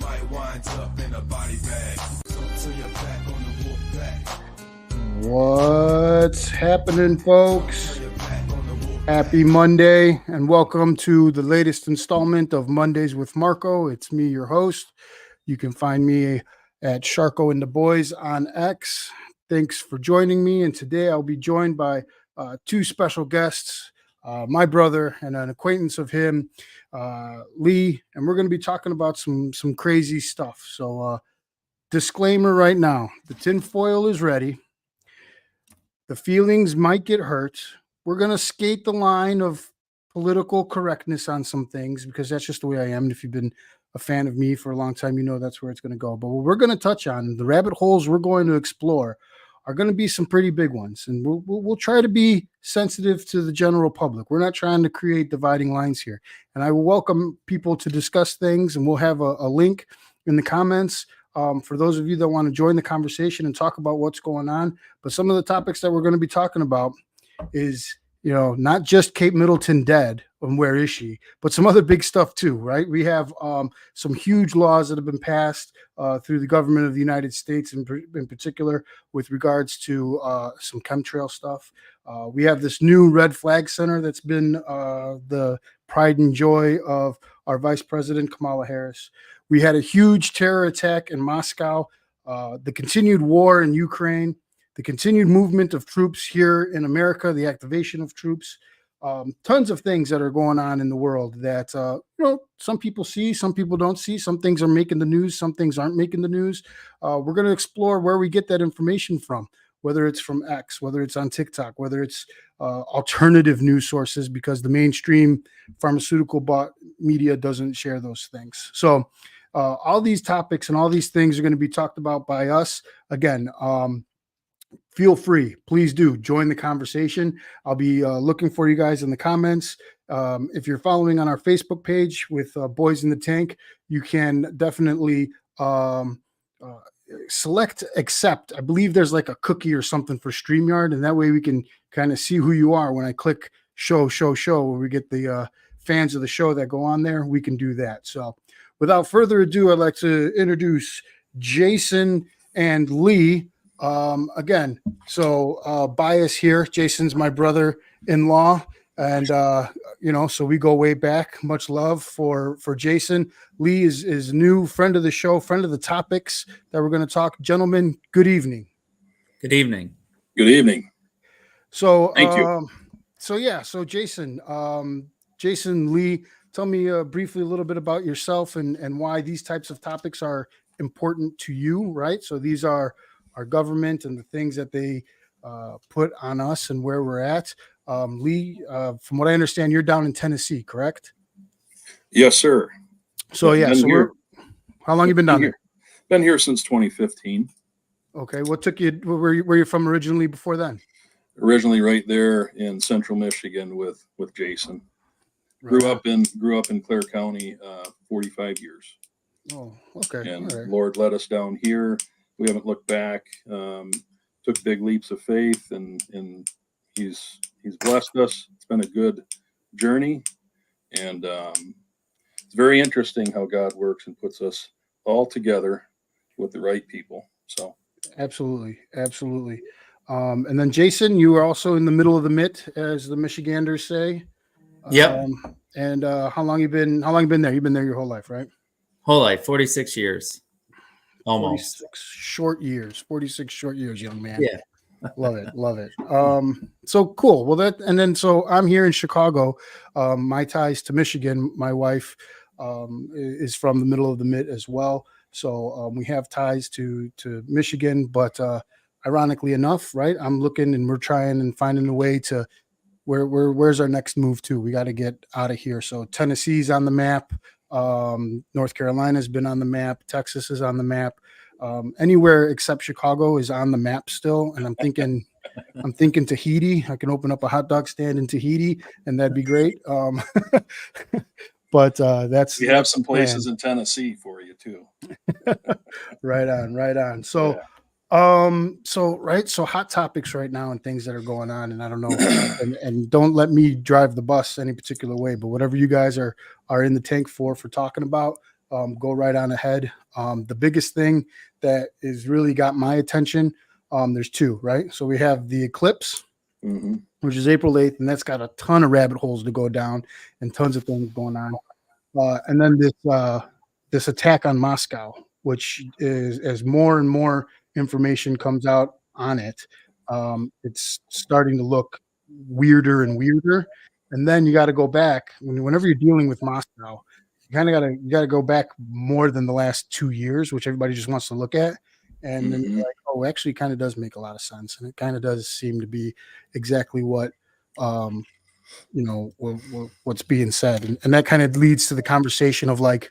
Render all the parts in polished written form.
might wind up in a body bag. So you're back on the wolf back. What's happening, folks? Happy Monday, and welcome to the latest installment of Mondays with Marco. It's me, your host. You can find me at Sharko and the Boys on X. Thanks for joining me, and today I'll be joined by two special guests, my brother and an acquaintance of him, Lee, and we're going to be talking about some crazy stuff. So, disclaimer right now, the tinfoil is ready. The feelings might get hurt. We're going to skate the line of political correctness on some things because that's just the way I am. And if you've been a fan of me for a long time, you know that's where it's going to go. But what we're going to touch on, the rabbit holes we're going to explore, are going to be some pretty big ones. And we'll try to be sensitive to the general public. We're not trying to create dividing lines here. And I will welcome people to discuss things, and we'll have a link in the comments for those of you that want to join the conversation and talk about what's going on. But some of the topics that we're going to be talking about is, you know, not just Kate Middleton dead and where is she, but some other big stuff too, right? We have some huge laws that have been passed through the government of the United States in particular with regards to some chemtrail stuff. We have this new red flag center that's been the pride and joy of our Vice President Kamala Harris. We had a huge terror attack in Moscow, the continued war in Ukraine, the continued movement of troops here in America, the activation of troops, tons of things that are going on in the world that, some people see, some people don't see. Some things are making the news, some things aren't making the news. We're going to explore where we get that information from, whether it's from X, whether it's on TikTok, whether it's alternative news sources, because the mainstream pharmaceutical media doesn't share those things. So all these topics and all these things are going to be talked about by us. Again, feel free, please do join the conversation. I'll be looking for you guys in the comments. If you're following on our Facebook page with Boys in the Tank, you can definitely select accept. I believe there's like a cookie or something for StreamYard, and that way we can kind of see who you are. When I click show, where we get the fans of the show that go on there, we can do that. So without further ado, I'd like to introduce Jason and Lee. Again, so bias here. Jason's my brother-in-law, and so we go way back. Much love for Jason. Lee is new friend of the show, friend of the topics that we're going to talk. Gentlemen, good evening. Good evening. Good evening. So thank you. So Jason, Lee, tell me briefly a little bit about yourself and why these types of topics are important to you, right? So these are our government and the things that they put on us and where we're at. Lee, from what I understand, you're down in Tennessee, correct? Yes, sir. So how long you been down there? Been here since 2015. Okay. What took you, where you from originally before then? Originally right there in central Michigan with Jason. Right. Grew up in Clare County 45 years. Oh, okay. And right. Lord led us down here. We haven't looked back. Took big leaps of faith, and he's blessed us. It's been a good journey, and it's very interesting how God works and puts us all together with the right people. So absolutely. And then Jason, you are also in the middle of the mitt, as the Michiganders say. Yep. And how long you been there? You've been there your whole life, right? Whole life, 46 years. Almost 46 short years, young man. Yeah. Love it. So cool. Well, so I'm here in Chicago. My ties to Michigan, my wife is from the middle of the mitt as well. So we have ties to Michigan, but ironically enough, right, I'm looking and we're trying and finding a way to where's our next move to. We got to get out of here. So Tennessee's on the map. North Carolina's been on the map. Texas is on the map. Anywhere except Chicago is on the map still. And I'm thinking Tahiti. I can open up a hot dog stand in Tahiti, and that'd be great. But we have some places in Tennessee for you too. Right on. So, So hot topics right now and things that are going on, and I don't know, and don't let me drive the bus any particular way, but whatever you guys are in the tank for talking about, go right on ahead. The biggest thing that is really got my attention, there's two, right? So we have the Eclipse, Mm-hmm. which is April 8th, and that's got a ton of rabbit holes to go down and tons of things going on. And then this attack on Moscow, which is as more and more information comes out on it, it's starting to look weirder and weirder. And then you got to go back whenever you're dealing with Moscow. You gotta go back more than the last 2 years, which everybody just wants to look at, and then you're like, oh, actually, kind of does make a lot of sense, and it kind of does seem to be exactly what what's being said, and that kind of leads to the conversation of like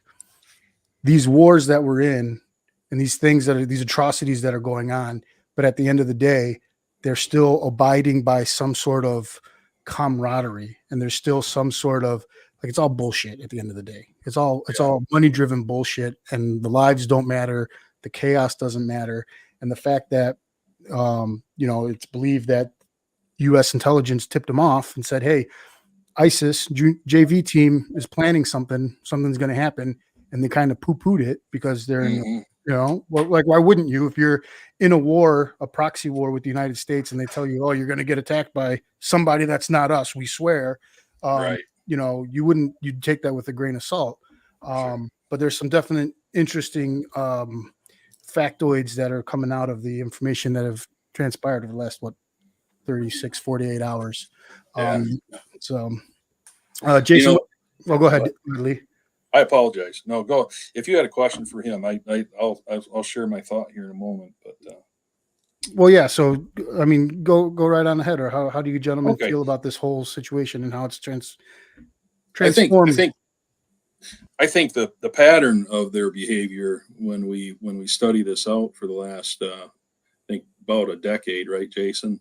these wars that we're in and these things that are these atrocities that are going on, but at the end of the day they're still abiding by some sort of camaraderie, and there's still some sort of like, it's all bullshit at the end of the day. It's all money driven bullshit, and the lives don't matter, the chaos doesn't matter, and the fact that it's believed that US intelligence tipped them off and said, hey, ISIS JV team is planning something's going to happen, and they kind of poo-pooed it because they're in, like, why wouldn't you? If you're in a war, a proxy war with the United States, and they tell you, oh, you're going to get attacked by somebody that's not us, we swear, Right. You'd take that with a grain of salt. Sure. But there's some definite interesting factoids that are coming out of the information that have transpired over the last 48 hours. Yeah. Jason, go ahead, Lee. I apologize. No, go. If you had a question for him, I'll share my thought here in a moment. But well, yeah. So I mean, go right on ahead. Or how do you gentlemen feel about this whole situation and how it's transformed? I think the pattern of their behavior when we study this out for the last I think about a decade, right, Jason?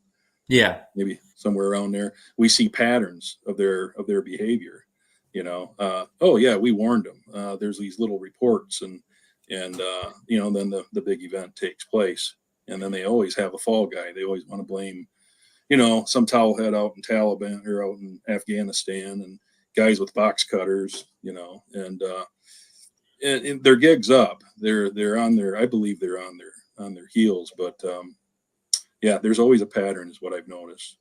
Yeah, maybe somewhere around there. We see patterns of their behavior. Oh yeah, we warned them. There's these little reports, and then the big event takes place, and then they always have a fall guy. They always want to blame, some towelhead out in Taliban or out in Afghanistan, and guys with box cutters, and their gig's up. They're on their, I believe they're on their heels, but yeah, there's always a pattern, is what I've noticed.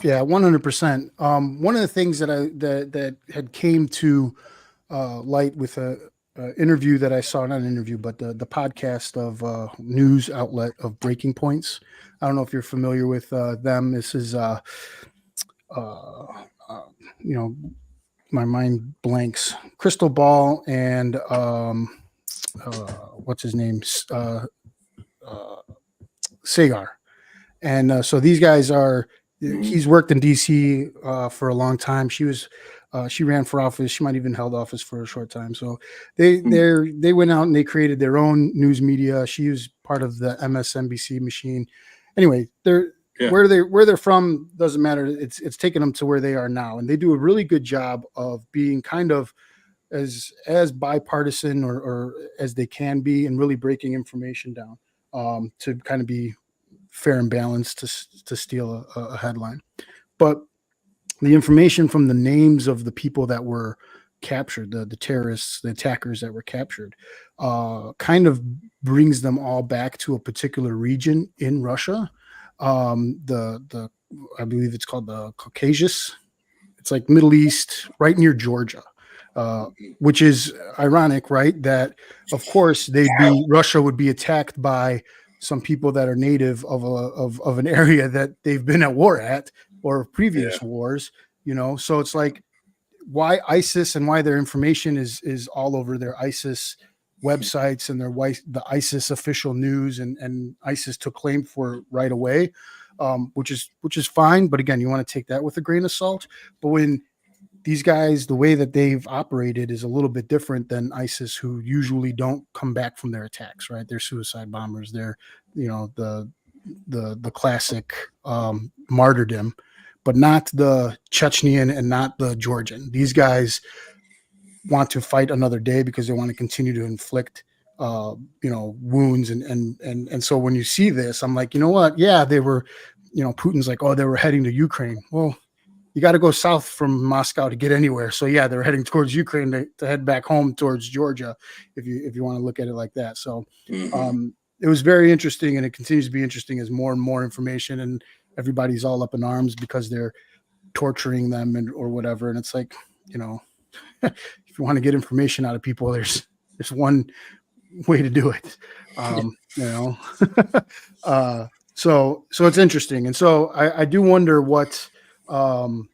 Yeah, 100%. One of the things that had came to light with a interview that I saw, not an interview, but the podcast of news outlet of Breaking Points. I don't know if you're familiar with them. This is my mind blanks. Crystal Ball and what's his name? Sagar. And so these guys are. He's worked in DC for a long time. She ran for office. She might even held office for a short time. So they went out and they created their own news media. She was part of the MSNBC machine. Anyway, where they're from doesn't matter. It's taken them to where they are now, and they do a really good job of being kind of as bipartisan or as they can be, and really breaking information down to kind of be fair and balanced to steal a headline. But the information from the names of the people that were captured, the terrorists, the attackers that were captured, kind of brings them all back to a particular region in Russia. I believe it's called the Caucasus. It's like Middle East, right near Georgia, which is ironic, right? That of course Russia would be attacked by some people that are native of an area that they've been at war at or previous wars, so it's like why ISIS and why their information is all over their ISIS websites and the ISIS official news, and ISIS took claim for it right away, which is fine. But again, you want to take that with a grain of salt. But when these guys, the way that they've operated is a little bit different than ISIS, who usually don't come back from their attacks, right? They're suicide bombers. They're, the classic martyrdom, but not the Chechnyan and not the Georgian. These guys want to fight another day because they want to continue to inflict, wounds. And so when you see this, I'm like, you know what? Yeah, they were, Putin's like, oh, they were heading to Ukraine. Well, you got to go south from Moscow to get anywhere. So yeah, they're heading towards Ukraine to head back home towards Georgia, if you want to look at it like that. So it was very interesting, and it continues to be interesting as more and more information, and everybody's all up in arms because they're torturing them or whatever. And it's like, you know, if you want to get information out of people, there's one way to do it. You know, so it's interesting. And so I do wonder what, you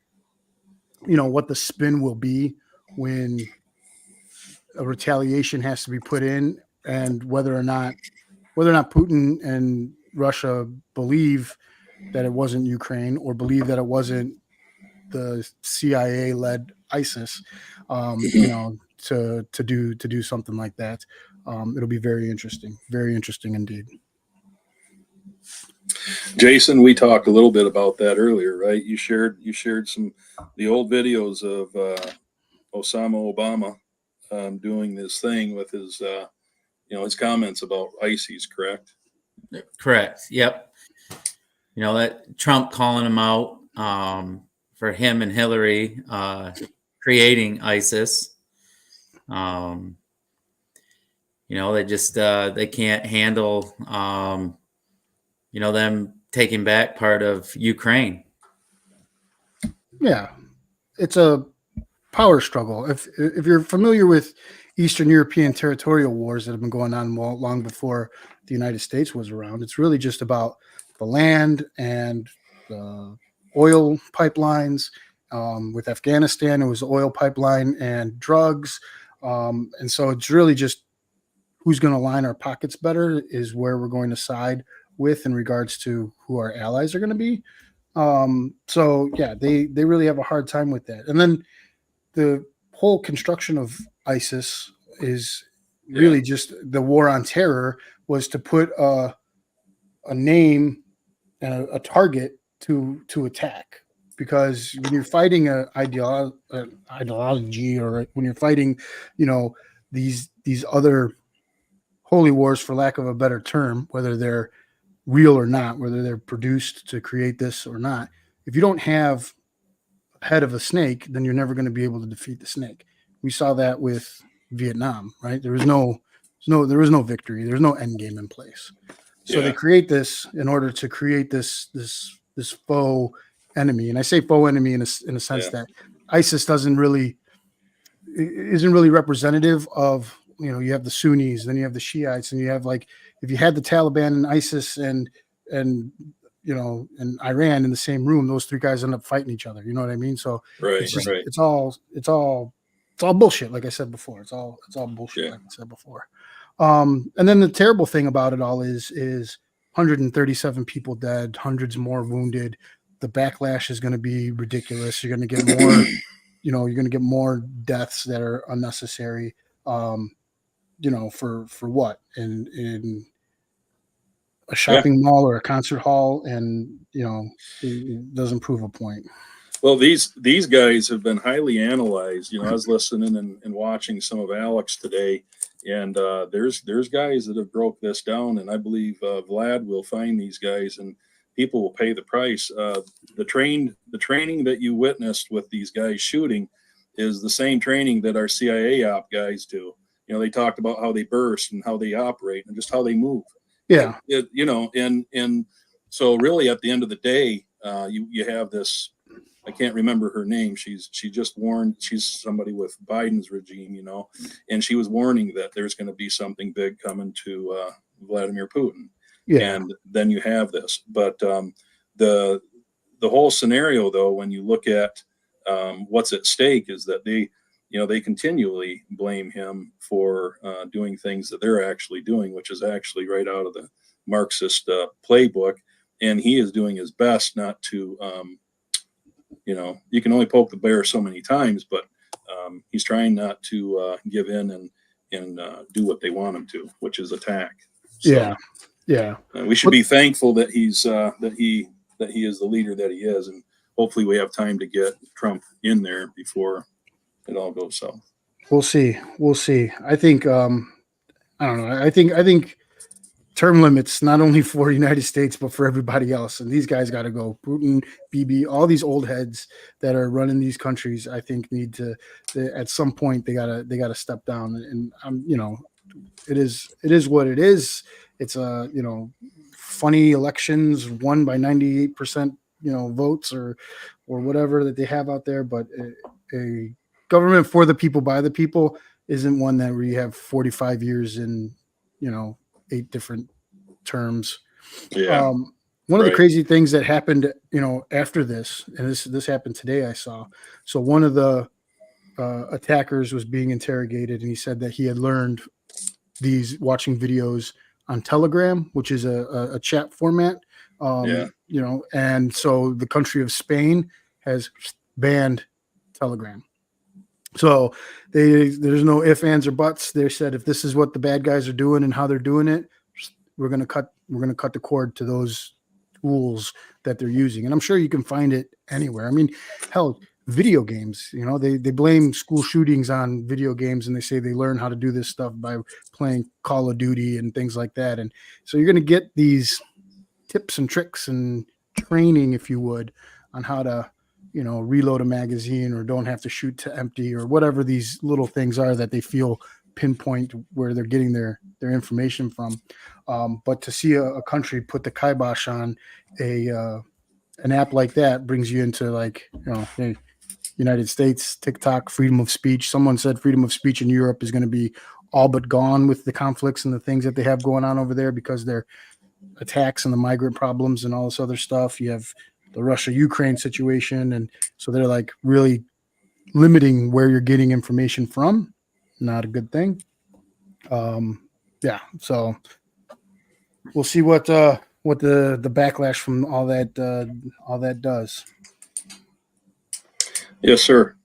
know, what the spin will be when a retaliation has to be put in, and whether or not Putin and Russia believe that it wasn't Ukraine, or believe that it wasn't the CIA-led ISIS, you know, to do something like that. It'll be very interesting indeed. Jason, we talked a little bit about that earlier, right? You shared the old videos of Osama Obama doing this thing with his his comments about ISIS, correct? Correct. Yep. You know, that Trump calling him out for him and Hillary creating ISIS. You know, they just they can't handle you know, them taking back part of Ukraine. Yeah, it's a power struggle. If you're familiar with Eastern European territorial wars that have been going on long before the United States was around, it's really just about the land and the oil pipelines. With Afghanistan, it was oil pipeline and drugs. And so it's really just who's going to line our pockets better is where we're going to side with in regards to who our allies are going to be. So yeah, they really have a hard time with that. And then the whole construction of ISIS is really just the war on terror, was to put a name and a target to attack. Because when you're fighting an ideology, or when you're fighting, you know, these other holy wars, for lack of a better term, whether they're real or not, whether they're produced to create this or not, if you don't have a head of a snake, then you're never going to be able to defeat the snake. We saw that with Vietnam, right? There was no victory. There's no end game in place. So they create this in order to create this faux enemy. And I say faux enemy in a sense that ISIS isn't really representative of, you know, you have the Sunnis, then you have the Shiites, and you have, like, if you had the Taliban and ISIS and you know, and Iran in the same room, those three guys end up fighting each other. You know what I mean? So it's all bullshit. Like I said before, it's all bullshit. Like I said before. And then the terrible thing about it all is 137 people dead, hundreds more wounded. The backlash is going to be ridiculous. You're going to get more, you know, you're going to get more deaths that are unnecessary. You know, for what? In a shopping mall or a concert hall, and, you know, it doesn't prove a point. Well, these guys have been highly analyzed. You know, I was listening and watching some of Alex today, and there's guys that have broke this down, and I believe Vlad will find these guys, and people will pay the price. The training that you witnessed with these guys shooting is the same training that our CIA op guys do. You know, they talked about how they burst and how they operate and just how they move. Yeah. You know, and so really at the end of the day, you have this, I can't remember her name. She just warned, she's somebody with Biden's regime, you know, and she was warning that there's going to be something big coming to Vladimir Putin. Yeah. And then you have this, but the whole scenario, though, when you look at what's at stake, is that they continually blame him for doing things that they're actually doing, which is actually right out of the Marxist playbook. And he is doing his best not to, you can only poke the bear so many times, but he's trying not to give in and do what they want him to, which is attack. So, yeah. We should be thankful that he's that he is the leader that he is, and hopefully we have time to get Trump in there before it all goes south. We'll see. I think I don't know. I think term limits, not only for the United States, but for everybody else. And these guys got to go. Putin, Bibi, all these old heads that are running these countries, I think need to, at some point, they gotta step down. And it is what it is. It's funny elections won by 98%, votes or whatever that they have out there. But a government for the people, by the people isn't one that we have 45 years in, 8 different terms. Yeah. One of the crazy things that happened, after this, and this happened today, I saw. So one of the attackers was being interrogated, and he said that he had learned these watching videos on Telegram, which is a chat format. And so the country of Spain has banned Telegram. So there's no ifs, ands, or buts. They said if this is what the bad guys are doing and how they're doing it, we're gonna cut the cord to those tools that they're using. And I'm sure you can find it anywhere. I mean, hell, video games. They blame school shootings on video games, and they say they learn how to do this stuff by playing Call of Duty and things like that. And so you're gonna get these tips and tricks and training, if you would, on how to reload a magazine or don't have to shoot to empty or whatever these little things are that they feel pinpoint where they're getting their information from. But to see a country put the kibosh on an app like that brings you into hey, United States, TikTok, freedom of speech. Someone said freedom of speech in Europe is going to be all but gone with the conflicts and the things that they have going on over there because their attacks and the migrant problems and all this other stuff. You have the Russia-Ukraine situation. And so they're like really limiting where you're getting information from. Not a good thing. So we'll see what the backlash from all that does. Yes, sir.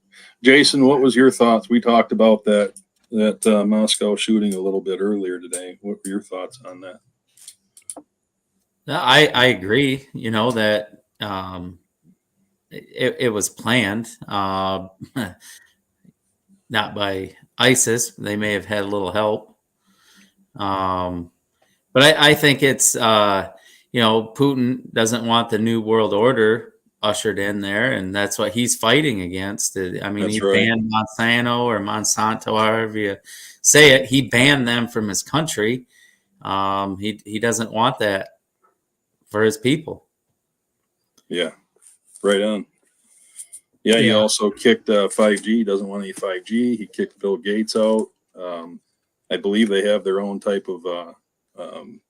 Jason, what was your thoughts? We talked about that Moscow shooting a little bit earlier today. What were your thoughts on that? I agree. That it was planned, not by ISIS. They may have had a little help, but I think it's Putin doesn't want the new world order ushered in there, and that's what he's fighting against. I mean, he banned Monsanto, however you say it. He banned them from his country. He doesn't want that for his people. Yeah, right on. Yeah, he also kicked 5G. Doesn't want any 5G. He kicked Bill Gates out. I believe they have their own type of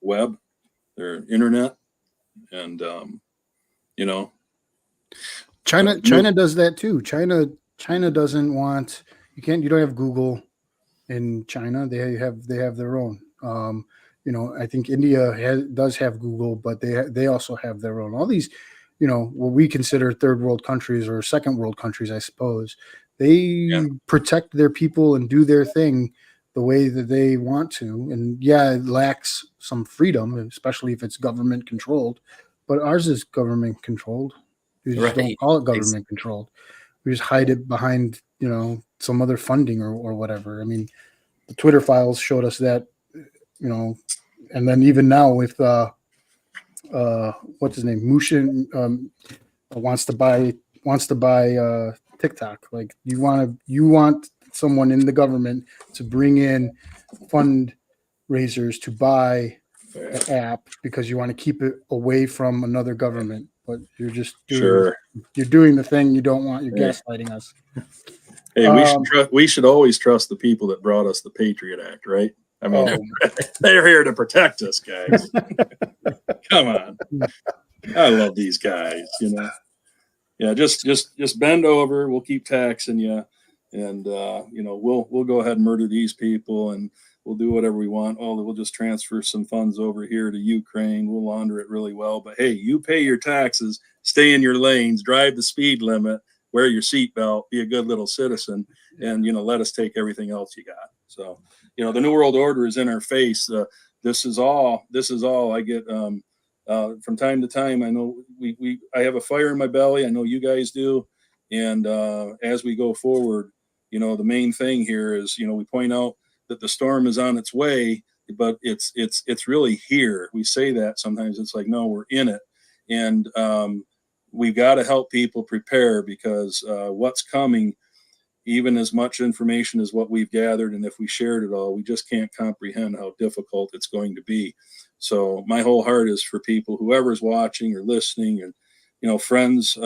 web, their internet, and China does that too. China doesn't want you don't have Google in China. They have their own. I think India does have Google, but they also have their own. All these, what we consider third world countries or second world countries, I suppose, they protect their people and do their thing the way that they want to. And it lacks some freedom, especially if it's government controlled. But ours is government controlled. We just don't call it government controlled. We just hide it behind, some other funding or whatever. I mean, the Twitter files showed us that, and then even now with what's his name, Mushin wants to buy TikTok. Like you want someone in the government to bring in fundraisers to buy the app because you want to keep it away from another government. But you're just you're doing the thing you don't want. You're gaslighting us. Hey, we should always trust the people that brought us the Patriot Act, right? I mean, they're here to protect us, guys. Come on, I love these guys. Yeah, just bend over. We'll keep taxing you, and we'll go ahead and murder these people, and we'll do whatever we want. We'll just transfer some funds over here to Ukraine. We'll launder it really well. But hey, you pay your taxes, stay in your lanes, drive the speed limit, wear your seatbelt, be a good little citizen, and let us take everything else you got. So, the New World Order is in our face. This is all I get from time to time. I know I have a fire in my belly. I know you guys do. And as we go forward, the main thing here is, we point out that the storm is on its way. but it's really here. We say that sometimes. It's like, no, we're in it, and we've got to help people prepare, because what's coming, even as much information as what we've gathered, and if we shared it all, we just can't comprehend how difficult it's going to be. So my whole heart is for people, whoever's watching or listening, and friends.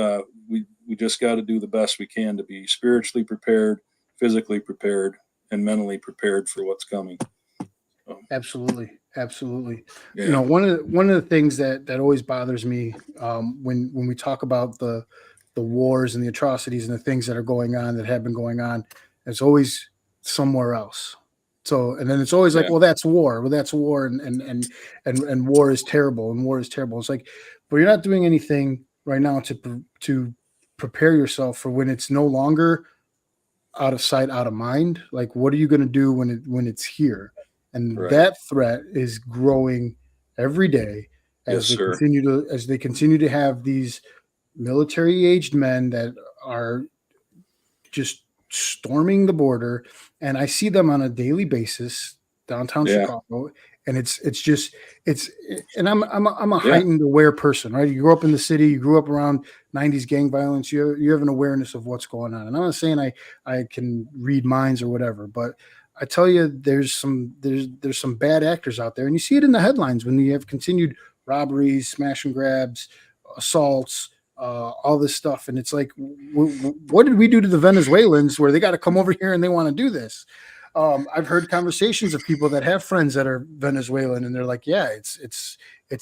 We just got to do the best we can to be spiritually prepared, physically prepared, and mentally prepared for what's coming. So, absolutely. yeah. One of the things that always bothers me when we talk about the wars and the atrocities and the things that are going on, that have been going on, it's always somewhere else. So, and then it's always like, Yeah. well, that's war. And war is terrible, and war is terrible. It's like, but you're not doing anything right now to prepare yourself for when it's no longer out of sight, out of mind. Like, what are you going to do when it's here? And Right. that threat is growing every day as Yes, sir. they continue to have these military aged men that are just storming the border, and I see them on a daily basis downtown Yeah. Chicago, and it's and I'm a Yeah. heightened aware person, right? You grew up in the city, you grew up around 90s gang violence, you have an awareness of what's going on. And I'm not saying I can read minds or whatever, but I tell you, there's some bad actors out there, and you see it in the headlines when you have continued robberies, smash and grabs, assaults, all this stuff. And it's like, what did we do to the Venezuelans where they got to come over here and they want to do this? I've heard conversations of people that have friends that are Venezuelan, and they're like, yeah, it's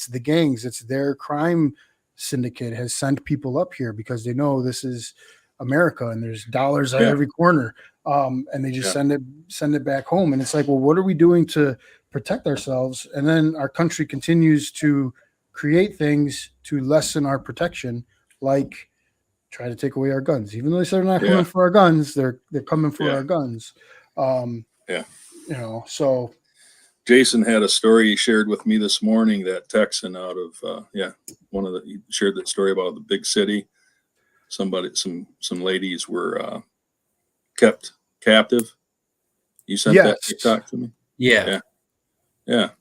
the gangs, it's their crime syndicate has sent people up here because they know this is America and there's dollars at every corner. And they just send it back home. And it's like, well, what are we doing to protect ourselves? And then our country continues to create things to lessen our protection, like try to take away our guns. Even though they said they're not coming for our guns, they're coming for our guns. So Jason had a story he shared with me this morning, that Texan out of he shared that story about the big city. Some ladies were kept captive. You sent that TikTok to me? Yeah. I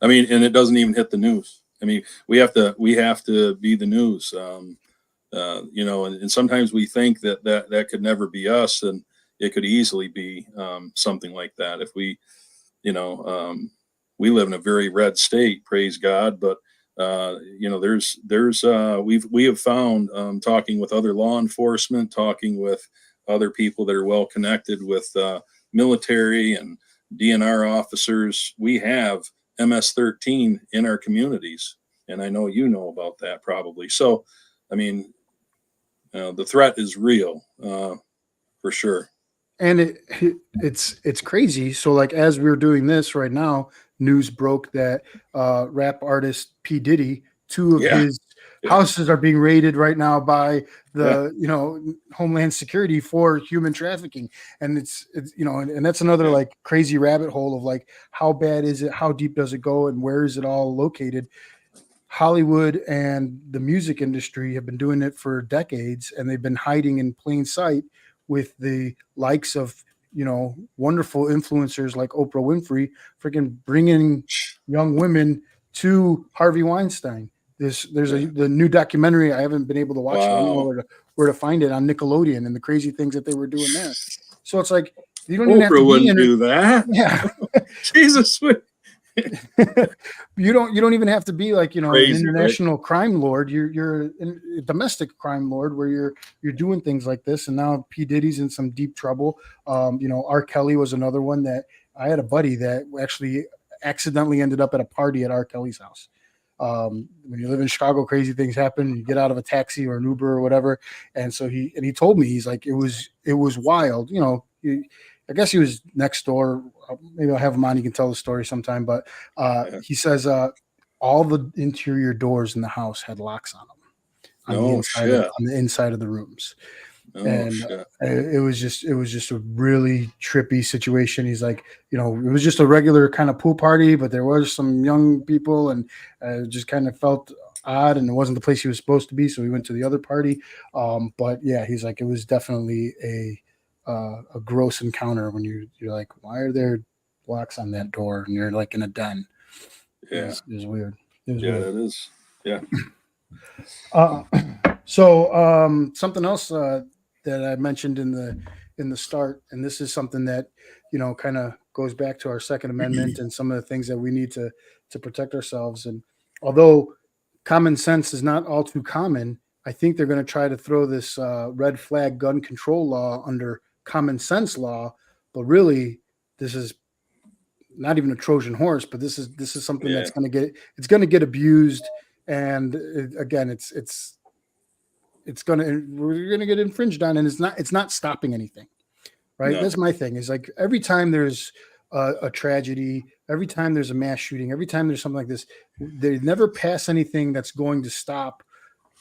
mean, and it doesn't even hit the news. I mean, we have to be the news. And sometimes we think that could never be us, and it could easily be something like that. If we live in a very red state, praise God, but we have found, talking with other law enforcement, talking with other people that are well connected with military and DNR officers, we have MS-13 in our communities, and I know you know about that probably. So, I mean, the threat is real, for sure. And it's crazy. So, like, as we're doing this right now, news broke that rap artist P. Diddy, two of his houses are being raided right now by the Homeland Security for human trafficking. And it's and that's another like crazy rabbit hole of like, how bad is it? How deep does it go? And where is it all located? Hollywood and the music industry have been doing it for decades, and they've been hiding in plain sight with the likes of, wonderful influencers like Oprah Winfrey, freaking bringing young women to Harvey Weinstein. There's the new documentary. I haven't been able to watch it. I don't know where to find it on Nickelodeon, and the crazy things that they were doing there. So it's like, you don't even have to wouldn't do that. Yeah. Jesus. You don't even have to be like, Crazy, an international crime lord. You're a domestic crime lord where you're doing things like this. And now P. Diddy's in some deep trouble. R. Kelly was another one that I had a buddy that actually accidentally ended up at a party at R. Kelly's house. When you live in Chicago, crazy things happen. You get out of a taxi or an Uber or whatever. And so he told me, he's like, it was wild. I guess he was next door. Maybe I'll have him on. You can tell the story sometime. But he says all the interior doors in the house had locks on them on the inside of the rooms. It was just a really trippy situation. He's like, it was just a regular kind of pool party, but there was some young people, and it just kind of felt odd, and it wasn't the place he was supposed to be. So he went to the other party. But yeah, he's like, it was definitely a gross encounter when you're like, why locks on that door, and you're like in a den. Yeah. It was weird. It was Yeah, weird. that is. Yeah. So something else that I mentioned in the start, and this is something that kind of goes back to our Second Amendment and some of the things that we need to protect ourselves. And although common sense is not all too common, I think they're going to try to throw this red flag gun control law under common sense law, but really this is not even a Trojan horse, but this is something that's going to get abused, and again, we're going to get infringed on, and it's not stopping anything, right? No. That's my thing. Is like every time there's a tragedy, every time there's a mass shooting, every time there's something like this, they never pass anything that's going to stop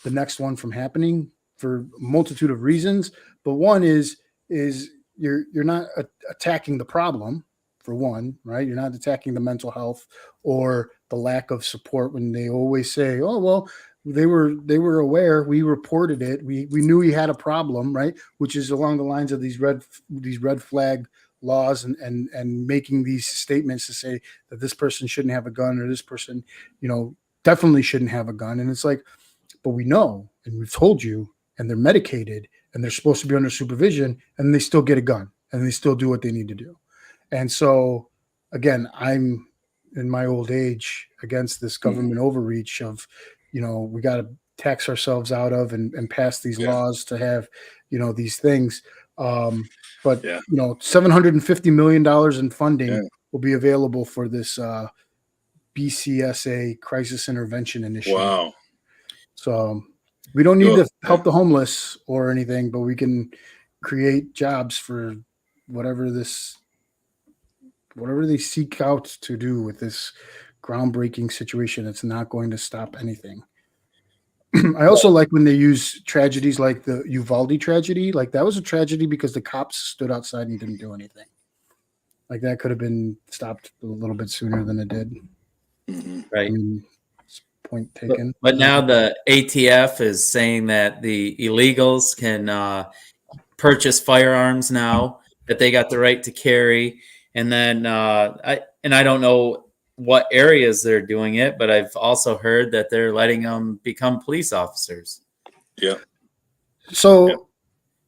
the next one from happening for a multitude of reasons. But one is you're not attacking the problem, for one, right? You're not attacking the mental health or the lack of support, when they always say, oh, well, they were aware, we reported it, we knew he had a problem, right? Which is along the lines of these red flag laws and making these statements to say that this person shouldn't have a gun, or this person, definitely shouldn't have a gun. And it's like, but we know, and we've told you, and they're medicated, and they're supposed to be under supervision, and they still get a gun, and they still do what they need to do. And so, again, I'm in my old age against this government overreach of, we got to tax ourselves out of and pass these laws to have, these things. But $750 million in funding will be available for this BCSA Crisis Intervention Initiative. Wow. So we don't need to help the homeless or anything, but we can create jobs for whatever they seek out to do with this groundbreaking situation. It's not going to stop anything. I also like when they use tragedies like the Uvalde tragedy. Like, that was a tragedy because the cops stood outside and didn't do anything. Like, that could have been stopped a little bit sooner than it did. Right. Point taken. But now the ATF is saying that the illegals can purchase firearms now, that they got the right to carry. And then I don't know what areas they're doing it, but I've also heard that they're letting them become police officers. Yeah. So,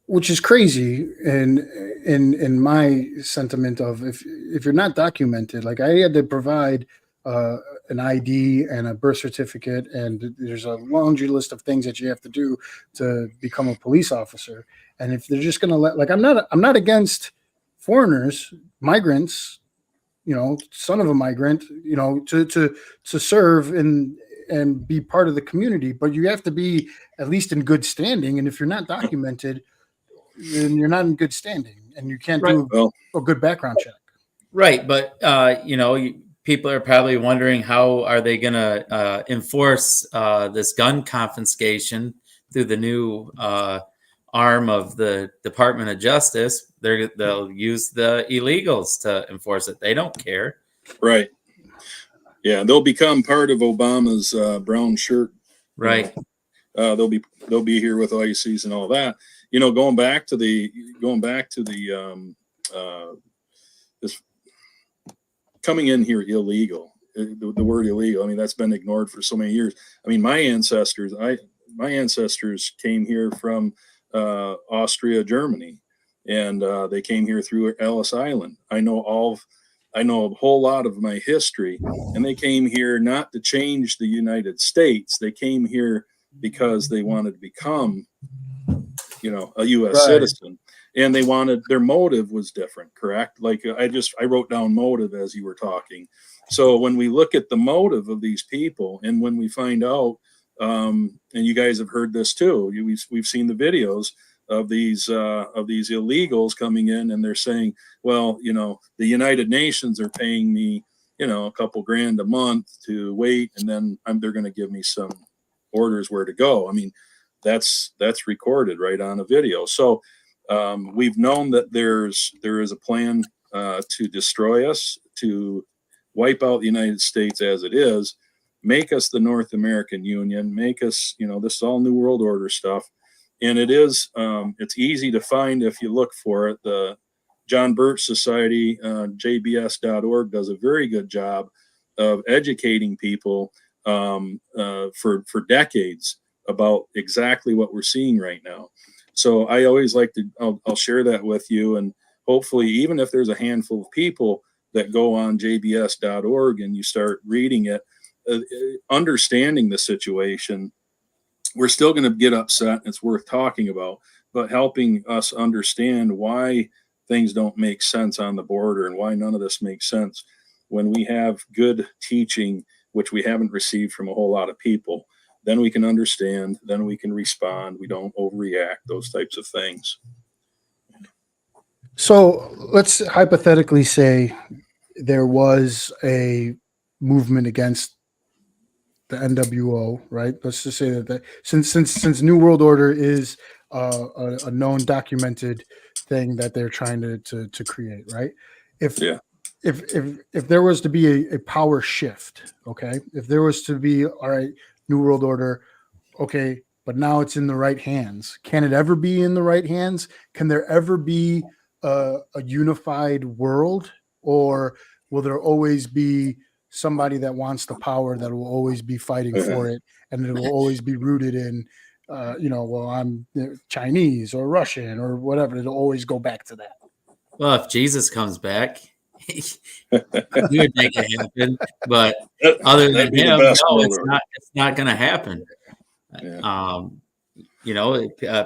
which is crazy, and in my sentiment of if you're not documented, like, I had to provide an ID and a birth certificate, and there's a laundry list of things that you have to do to become a police officer. And if they're just going to like, I'm not against foreigners, migrants, son of a migrant, to serve and be part of the community, but you have to be at least in good standing. And if you're not documented, then you're not in good standing, and you can't do a good background check. Right. But, people are probably wondering, how are they going to enforce this gun confiscation through the new arm of the Department of Justice? They'll use the illegals to enforce it. They don't care. Right. Yeah, they'll become part of Obama's brown shirt. Right. They'll be here with ICs and all that. Going back to the this coming in here illegal. The word illegal, I mean, that's been ignored for so many years. I mean, my ancestors came here from Austria, Germany, and they came here through Ellis Island. I know a whole lot of my history, and they came here not to change the United States. They came here because they wanted to become, a U.S. citizen, and their motive was different. Correct? Like, I wrote down motive as you were talking. So when we look at the motive of these people, and when we find out, and you guys have heard this too, we've seen the videos of these illegals coming in, and they're saying, well, the United Nations are paying me, a couple grand a month to wait, and then they're going to give me some orders where to go. I mean, that's recorded right on a video. So we've known that there is a plan to destroy us, to wipe out the United States as it is, make us the North American Union, make us, this is all New World Order stuff. And it is, it's easy to find if you look for it. The John Birch Society, jbs.org, does a very good job of educating people for decades about exactly what we're seeing right now. So I always like to, I'll share that with you. And hopefully, even if there's a handful of people that go on jbs.org and you start reading it, understanding the situation, we're still going to get upset. And it's worth talking about, but helping us understand why things don't make sense on the border and why none of this makes sense when we have good teaching, which we haven't received from a whole lot of people. Then we can understand, then we can respond. We don't overreact, those types of things. So let's hypothetically say there was a movement against the NWO, right? Let's just say that since New World Order is a known documented thing that they're trying to create, right? If there was to be a power shift, okay, if there was to be, all right, New World Order, okay, but now it's in the right hands. Can it ever be in the right hands? Can there ever be a unified world, or will there always be somebody that wants the power that will always be fighting for it, and it will always be rooted in, well, I'm Chinese or Russian or whatever. It'll always go back to that. Well, if Jesus comes back, you would make it happen. But other than him, no, it's not going to happen. Yeah.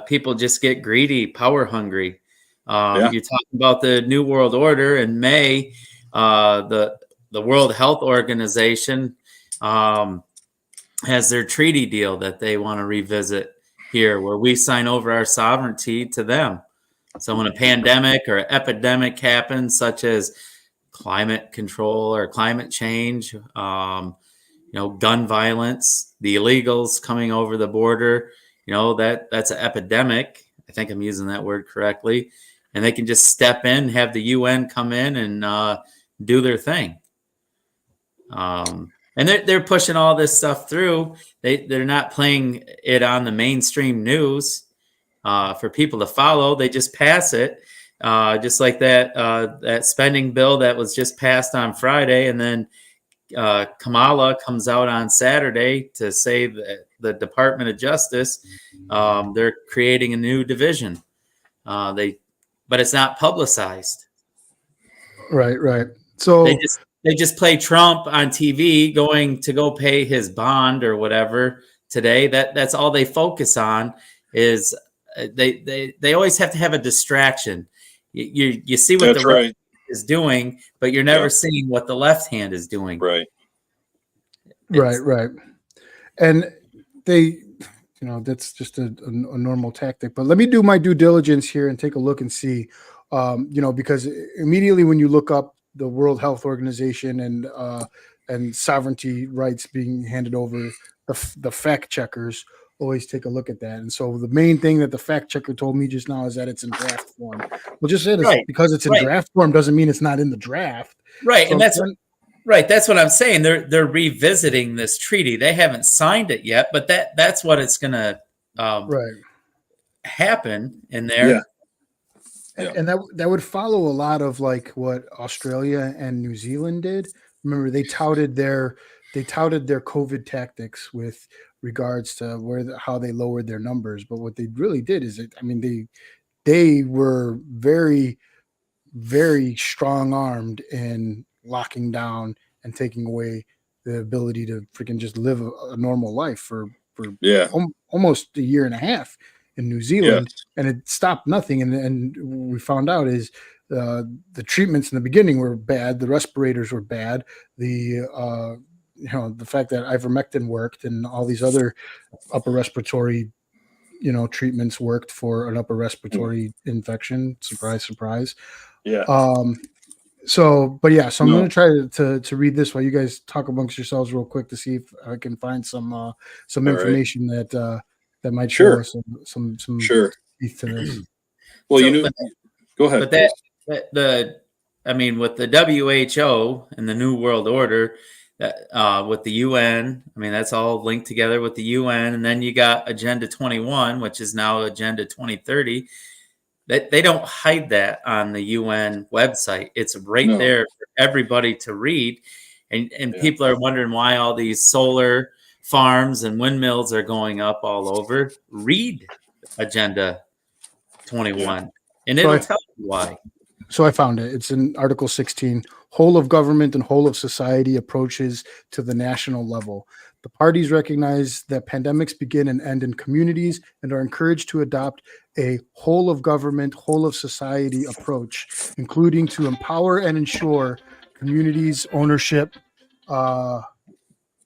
People just get greedy, power hungry. You're talking about the New World Order in May. The World Health Organization has their treaty deal that they want to revisit here, where we sign over our sovereignty to them. So when a pandemic or epidemic happens, such as climate control or climate change, gun violence, the illegals coming over the border, that's an epidemic. I think I'm using that word correctly. And they can just step in, have the UN come in and do their thing. And they're pushing all this stuff through. They're not playing it on the mainstream news for people to follow. They just pass it, just like that spending bill that was just passed on Friday, and then Kamala comes out on Saturday to say that the Department of Justice, they're creating a new division. But it's not publicized. Right. So they just play Trump on TV going to go pay his bond or whatever today. That's all they focus on is they always have to have a distraction. You see what the right is doing, but you're never seeing what the left hand is doing. Right. And they, that's just a normal tactic. But let me do my due diligence here and take a look and see, because immediately when you look up the World Health Organization and sovereignty rights being handed over, the fact checkers always take a look at that. And so the main thing that the fact checker told me just now is that it's in draft form. Well, just say this, because it's in draft form doesn't mean it's not in the draft. Right. So and that's what I'm saying. They're revisiting this treaty. They haven't signed it yet, but that's what it's going to happen in there. Yeah. And that would follow a lot of like what Australia and New Zealand did. Remember, they touted their COVID tactics with regards to how they lowered their numbers. But what they really did is, they were very, very strong armed in locking down and taking away the ability to freaking just live a normal life for almost a year and a half in New Zealand, and it stopped nothing. And we found out is the treatments in the beginning were bad. The respirators were bad. The fact that ivermectin worked and all these other upper respiratory, treatments worked for an upper respiratory infection. Surprise, surprise. Yeah. So I'm going to try to read this while you guys talk amongst yourselves real quick to see if I can find some information that might show us some teeth to this. Well, go ahead. But with the WHO and the New World Order, with the UN, that's all linked together with the UN, and then you got Agenda 21, which is now Agenda 2030. they don't hide that on the UN website. It's right No. there for everybody to read. And Yeah. people are wondering why all these solar farms and windmills are going up all over. Read Agenda 21, and it'll tell you why. So I found it. It's in Article 16, whole of government and whole of society approaches to the national level. The parties recognize that pandemics begin and end in communities and are encouraged to adopt a whole of government, whole of society approach, including to empower and ensure communities' ownership,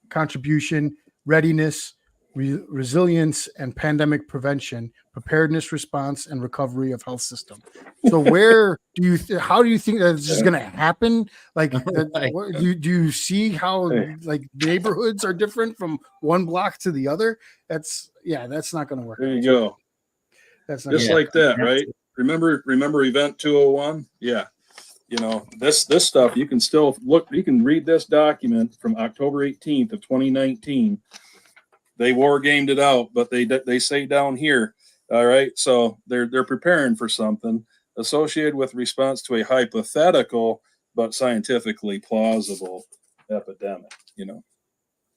contribution, readiness, resilience, and pandemic prevention, preparedness, response, and recovery of health system. So, where do you? How do you think that this is going to happen? Like, do you see how like neighborhoods are different from one block to the other? That's not going to work. There you go. That's not just like that, right? Remember Event 201? Yeah. You know, this stuff, you can still look, you can read this document from October 18th of 2019. They war gamed it out, but they say down here, all right, so they're preparing for something associated with response to a hypothetical but scientifically plausible epidemic, you know.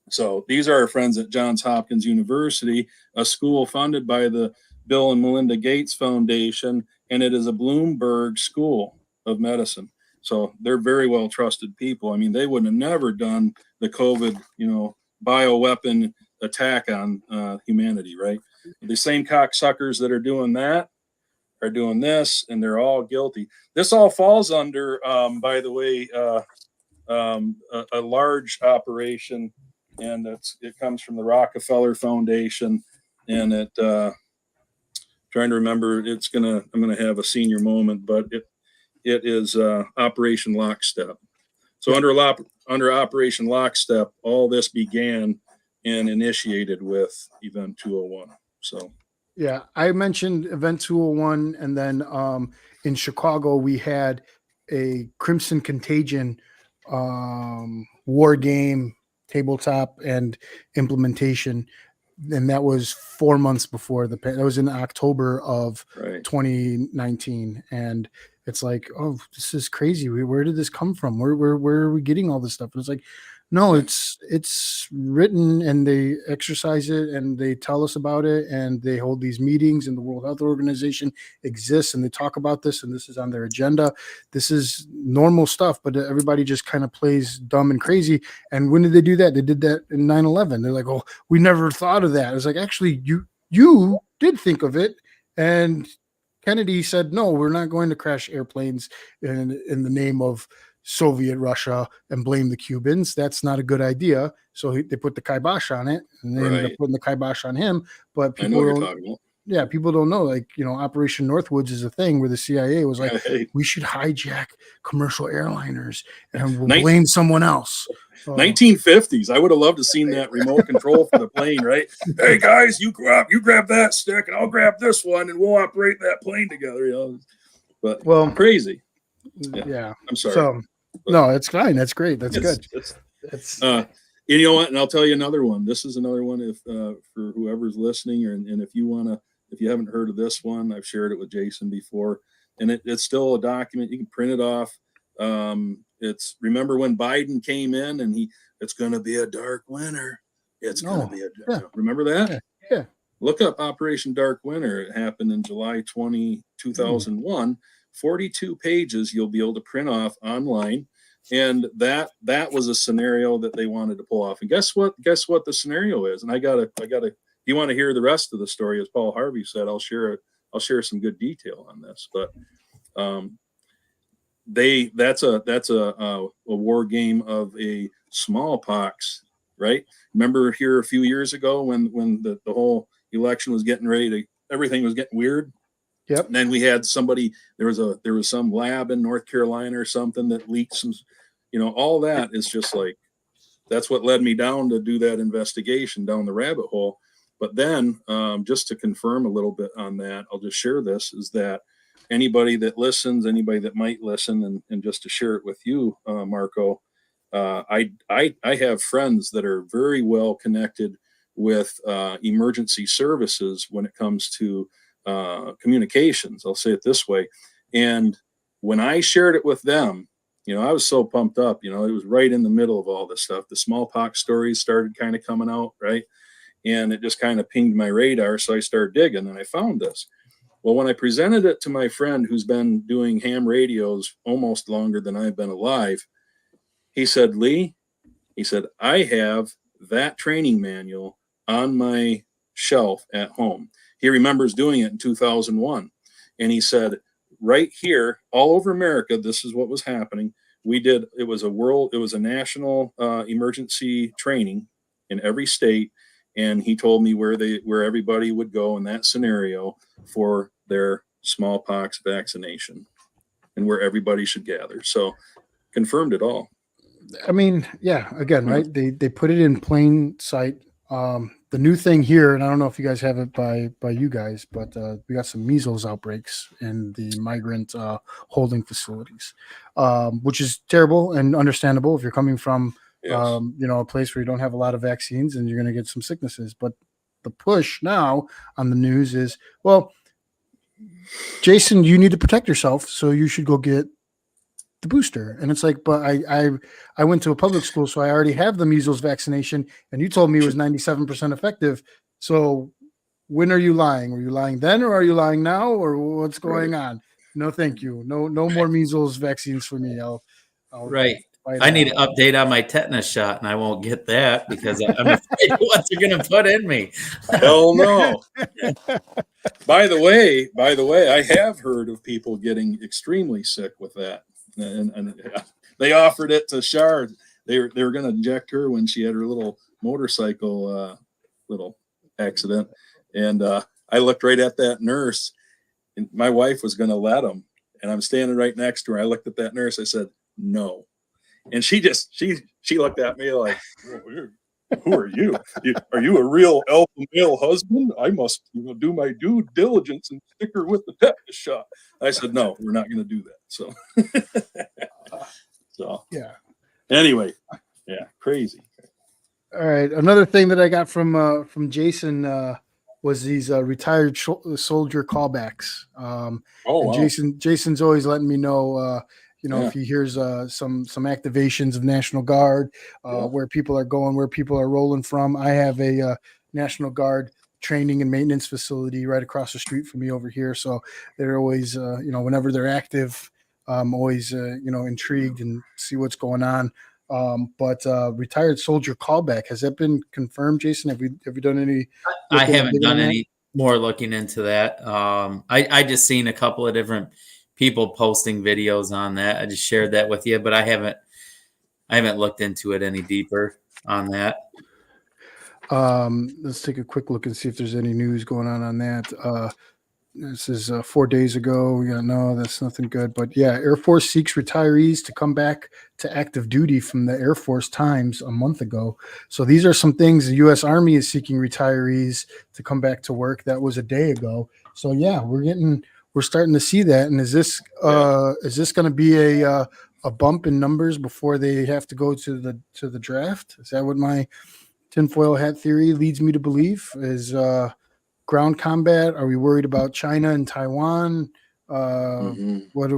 So these are our friends at Johns Hopkins University, a school funded by the Bill and Melinda Gates Foundation, and it is a Bloomberg School of Medicine. So they're very well trusted people. I mean, they would have never done the COVID, you know, bioweapon attack on humanity, right? The same cocksuckers that are doing that are doing this, and they're all guilty. This all falls under, by the way, a large operation, and it comes from the Rockefeller Foundation, and trying to remember, I'm gonna have a senior moment, but it is Operation Lockstep. So under Operation Lockstep, all this began and initiated with Event 201. So yeah, I mentioned Event 201, and then in Chicago we had a Crimson Contagion war game tabletop and implementation, and that was 4 months before that was in October of 2019, and it's like, oh, this is crazy. Where did this come from? Where are we getting all this stuff? And it's like, no, it's written, and they exercise it, and they tell us about it, and they hold these meetings, and the World Health Organization exists, and they talk about this, and this is on their agenda. This is normal stuff, but everybody just kind of plays dumb and crazy. And when did they do that? They did that in 9/11. They're like, oh, we never thought of that. It's like, actually, you did think of it, and Kennedy said, no, we're not going to crash airplanes in the name of Soviet Russia and blame the Cubans. That's not a good idea. So they put the kibosh on it, and they ended up putting the kibosh on him. But people don't know, like, you know, Operation Northwoods is a thing where the CIA was like, we should hijack commercial airliners and we'll blame someone else. 1950s. I would have loved to seen that remote control for the plane, right? Hey guys, you grab that stick, and I'll grab this one, and we'll operate that plane together. You know, but crazy. Yeah. I'm sorry. So no, it's fine. That's great. That's good. You know what? And I'll tell you another one. This is another one. If for whoever's listening, and if you haven't heard of this one, I've shared it with Jason before, and it's still a document. You can print it off. It's remember when Biden came in, and it's going to be a dark winter. It's going to be remember that? Yeah. Look up Operation Dark Winter. It happened in July 2001. 42 pages you'll be able to print off online, and that was a scenario that they wanted to pull off. And guess what the scenario is? And I gotta you want to hear the rest of the story, as Paul Harvey said, I'll share some good detail on this. But that's a war game of a smallpox, right? Remember here a few years ago when the whole election was getting ready everything was getting weird. Yep. And then we had there was some lab in North Carolina or something that leaked some, you know, all that is just like, that's what led me down to do that investigation down the rabbit hole. But then just to confirm a little bit on that, I'll just share this, is that anybody that listens, anybody that might listen, and just to share it with you, Marco, I have friends that are very well connected with emergency services when it comes to communications. I'll say it this way. And when I shared it with them, I was so pumped up. It was right in the middle of all this stuff. The smallpox stories started kind of coming out, right? And it just kind of pinged my radar. So I started digging and I found this. Well, when I presented it to my friend who's been doing ham radios almost longer than I've been alive, he said, Lee, he said, I have that training manual on my shelf at home. He remembers doing it in 2001. And he said, right here, all over America, this is what was happening. It was a national emergency training in every state. And he told me where everybody would go in that scenario for their smallpox vaccination and where everybody should gather. So confirmed it all. I mean, yeah, again, right. They put it in plain sight. The new thing here, and I don't know if you guys have it by you guys, but we got some measles outbreaks in the migrant holding facilities, which is terrible and understandable if you're coming from, Yes. a place where you don't have a lot of vaccines and you're going to get some sicknesses. But the push now on the news is, well, Jason, you need to protect yourself, so you should go get the booster. And it's like, but I went to a public school, so I already have the measles vaccination, and you told me it was 97% effective. So when are you lying? Were you lying then, or are you lying now, or what's going on? No, thank you. No more measles vaccines for me. I'll Right. I need an update on my tetanus shot, and I won't get that because I'm afraid of what they're going to put in me. Hell no. By the way, I have heard of people getting extremely sick with that. And they offered it to Shar. They were going to inject her when she had her little motorcycle little accident. And I looked right at that nurse, and my wife was going to let him. And I'm standing right next to her. I looked at that nurse. I said, no. And she looked at me like, who are you? Are you a real alpha male husband? I must do my due diligence and stick her with the tetanus shot. I said, no, we're not going to do that. So yeah. Anyway, yeah, crazy. All right. Another thing that I got from Jason was these retired soldier callbacks. Wow. Jason's always letting me know. If he hears some activations of National Guard, where people are going, where people are rolling from. I have a National Guard training and maintenance facility right across the street from me over here. So they're always, whenever they're active, I'm always, intrigued and see what's going on. But retired soldier callback, has that been confirmed, Jason? Have you done any? I haven't done any more looking into that. I just seen a couple of different people posting videos on that. I just shared that with you, but I haven't looked into it any deeper on that. Let's take a quick look and see if there's any news going on that. This is 4 days ago. Yeah, no, that's nothing good. But yeah, Air Force seeks retirees to come back to active duty from the Air Force Times a month ago. So these are some things. The U.S. Army is seeking retirees to come back to work. That was a day ago. So yeah, we're starting to see that. And is this going to be a bump in numbers before they have to go to the draft? Is that what my tinfoil hat theory leads me to believe? Is ground combat? Are we worried about China and Taiwan? What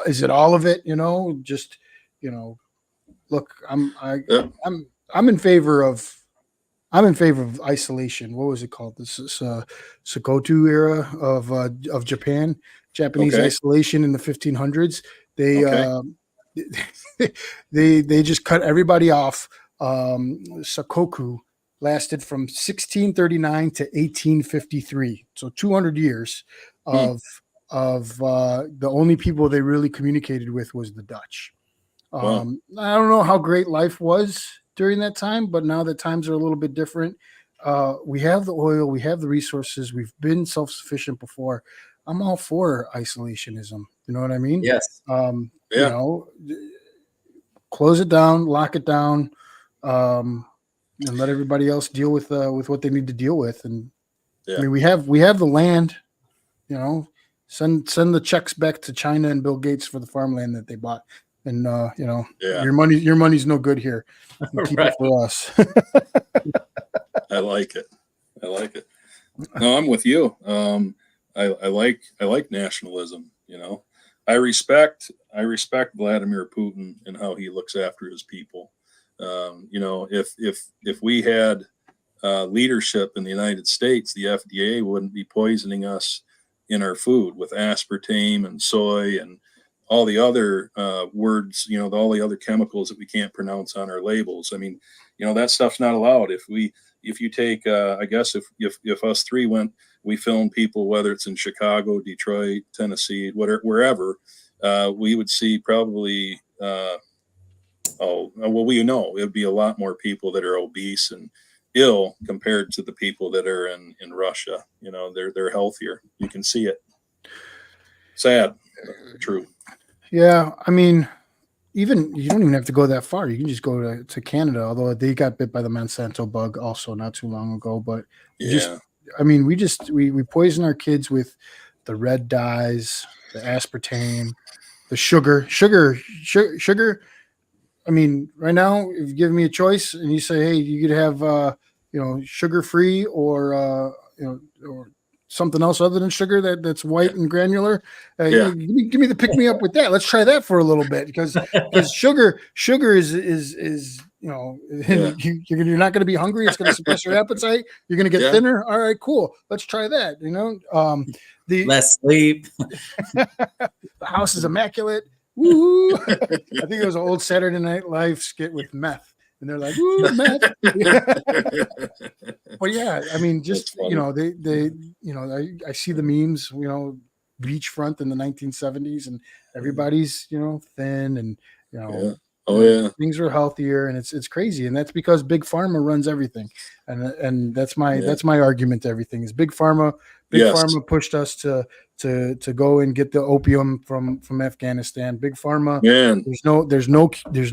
is it? All of it? Look, I'm in favor of isolation. What was it called? This is Sakoku era of Japanese isolation in the 1500s. They just cut everybody off. Sakoku lasted from 1639 to 1853, so 200 years of the only people they really communicated with was the Dutch. Wow. I don't know how great life was during that time, but now that times are a little bit different. We have the oil, we have the resources, we've been self-sufficient before. I'm all for isolationism. You know what I mean? Yes. Close it down, lock it down, and let everybody else deal with what they need to deal with. And I mean, we have the land. Send the checks back to China and Bill Gates for the farmland that they bought. And your money's no good here. Keep it for us. I like it. No, I'm with you. I like nationalism. You know, I respect Vladimir Putin and how he looks after his people. You know, if we had leadership in the United States, the FDA wouldn't be poisoning us in our food with aspartame and soy and all the other words, you know, all the other chemicals that we can't pronounce on our labels. I mean, you know, that stuff's not allowed. If you take, I guess if us three went, we filmed people, whether it's in Chicago, Detroit, Tennessee, whatever, wherever, we would see probably, well, it would be a lot more people that are obese and ill compared to the people that are in Russia. You know, they're healthier. You can see it. Sad, but true. Yeah, I mean, even you don't even have to go that far. You can just go to Canada, although they got bit by the Monsanto bug also not too long ago. But Yeah, I mean, we poison our kids with the red dyes, the aspartame, the sugar. I mean, right now, if you give me a choice and you say, hey, you could have, sugar free or, or something else other than sugar that's white and granular, Yeah. give me the pick me up with that. Let's try that for a little bit because sugar is Yeah. you're not going to be hungry. It's going to suppress your appetite. You're going to get Yeah. thinner. All right, cool. Let's try that. You know, the Less sleep. the house is immaculate. Woo! I think it was an old Saturday Night Live skit with meth, and they're like, "Woo, meth!" But yeah, I mean, just funny. you know, I see the memes, you know, beachfront in the 1970s, and everybody's thin, and Yeah. Oh yeah. things are healthier, and it's crazy, and that's because big pharma runs everything, and that's my argument to everything is big pharma. Big Yes. pharma pushed us to go and get the opium from Afghanistan. Big pharma, Man. there's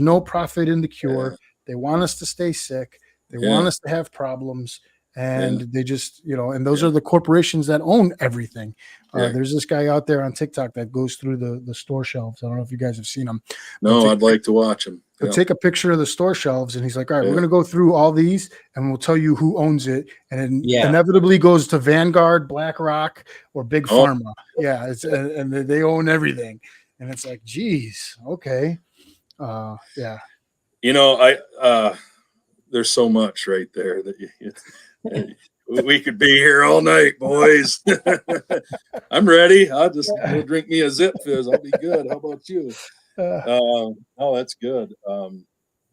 no profit in the cure. Yeah. They want us to stay sick. They Yeah. want us to have problems, and Yeah. they just and those Yeah. are the corporations that own everything. Yeah. There's this guy out there on TikTok that goes through the store shelves. I don't know if you guys have seen him. No, I'd like to watch him. He'll Yeah. take a picture of the store shelves and he's like, all right, Yeah. we're going to go through all these and we'll tell you who owns it. And it Yeah. inevitably goes to Vanguard, BlackRock, or Big Oh. Pharma. Yeah. And they own everything. And it's like, geez, okay. Yeah. You know, there's so much right there that we could be here all night, boys. I'm ready. I'll just go drink me a Zip Fizz. I'll be good. How about you? Oh, that's good.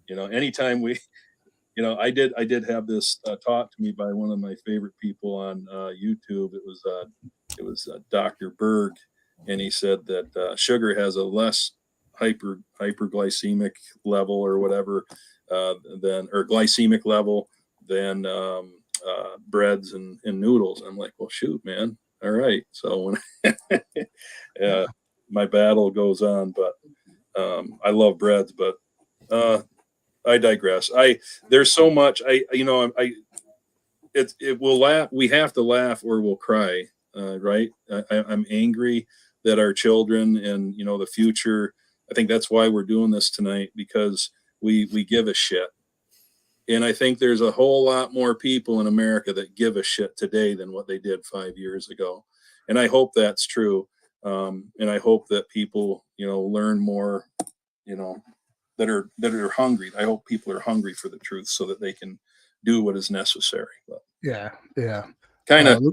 Anytime I did have this taught to me by one of my favorite people on YouTube. It was Dr. Berg, and he said that sugar has a less hyperglycemic level or whatever or glycemic level than breads and noodles. I'm like, well, shoot, man. All right. So when my battle goes on, but I love breads, but I digress. There's so much. It will laugh. We have to laugh or we'll cry. Right. I'm angry that our children and the future. I think that's why we're doing this tonight, because we give a shit. And I think there's a whole lot more people in America that give a shit today than what they did 5 years ago. And I hope that's true. And I hope that people, learn more, that are hungry. I hope people are hungry for the truth so that they can do what is necessary. But Yeah. kind of,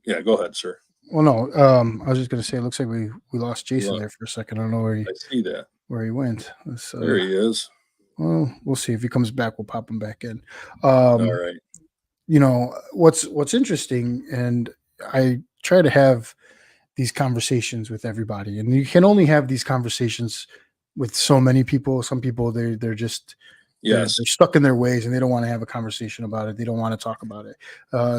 yeah, go ahead, sir. Well, no, I was just going to say, it looks like we lost Jason there for a second. I don't know where I see that. he went. There he is. Well, we'll see if he comes back. We'll pop him back in. All right. What's interesting, and I try to have these conversations with everybody, and you can only have these conversations with so many people. Some people they're just they're stuck in their ways and they don't want to have a conversation about it. They don't want to talk about it.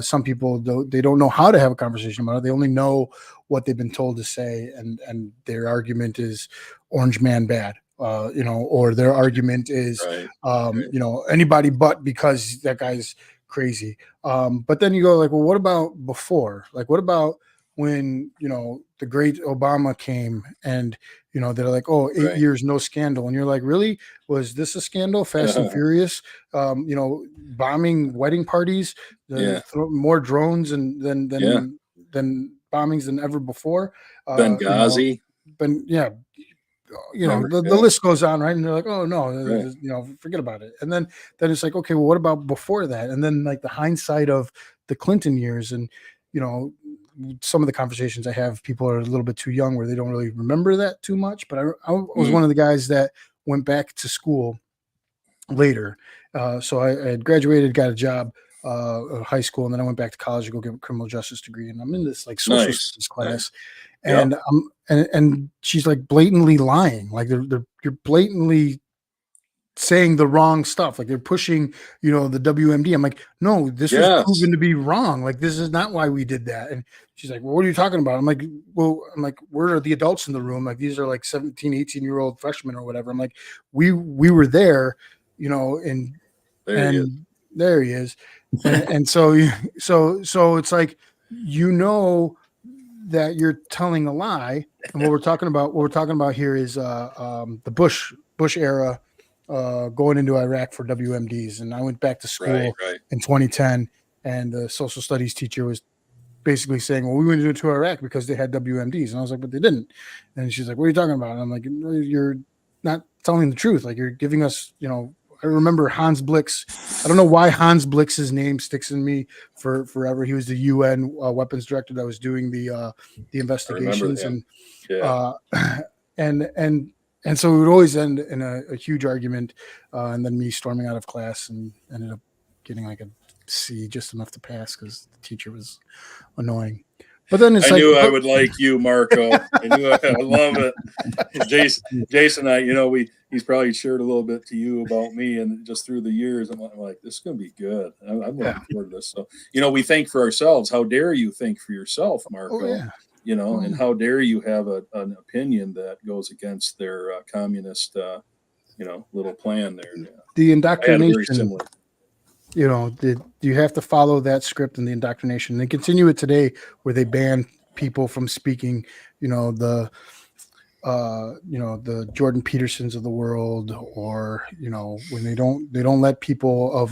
Some people they don't know how to have a conversation about it. They only know what they've been told to say, and their argument is orange man bad. Or their argument is, anybody but because that guy's crazy. But then you go like, well, what about before? Like, what about when, the great Obama came and, they're like, oh, 8 years, no scandal. And you're like, really? Was this a scandal? Fast and Furious, bombing wedding parties, more drones than bombings than ever before. Benghazi. The list goes on, right? And they're like, oh no, forget about it. And then it's like, okay, well, what about before that? And then like the hindsight of the Clinton years, and some of the conversations I have, people are a little bit too young where they don't really remember that too much. But I was one of the guys that went back to school later. So I had graduated, got a job, high school, and then I went back to college to go get a criminal justice degree. And I'm in this like social studies class, and and she's like blatantly lying, like you're blatantly saying the wrong stuff, like they're pushing the WMD. I'm like, no, this was proven to be wrong, like this is not why we did that. And she's like, well, what are you talking about? I'm like, where are the adults in the room? Like these are like 17, 18-year-old freshmen or whatever. I'm like, we were there, and there he is. And so it's like, that you're telling a lie. And what we're talking about here is the Bush era, going into Iraq for WMDs. And I went back to school in 2010, and the social studies teacher was basically saying, well, we went into Iraq because they had WMDs. And I was like, but they didn't. And she's like, what are you talking about? And I'm like, you're not telling the truth. Like you're giving us, I remember Hans Blix. I don't know why Hans Blix's name sticks in me for forever. He was the UN weapons director that was doing the investigations, and so it would always end in a huge argument, and then me storming out of class, and ended up getting like a C, just enough to pass because the teacher was annoying. But then I knew I would like you, Marco. I knew I love it. Jason and I, he's probably shared a little bit to you about me, and just through the years, I'm like, this is going to be good. I'm looking forward to this. So, we think for ourselves. How dare you think for yourself, Marco? And how dare you have an opinion that goes against their communist, little plan there. The indoctrination. You have to follow that script and the indoctrination. They continue it today, where they ban people from speaking. The Jordan Petersons of the world, or when they don't let people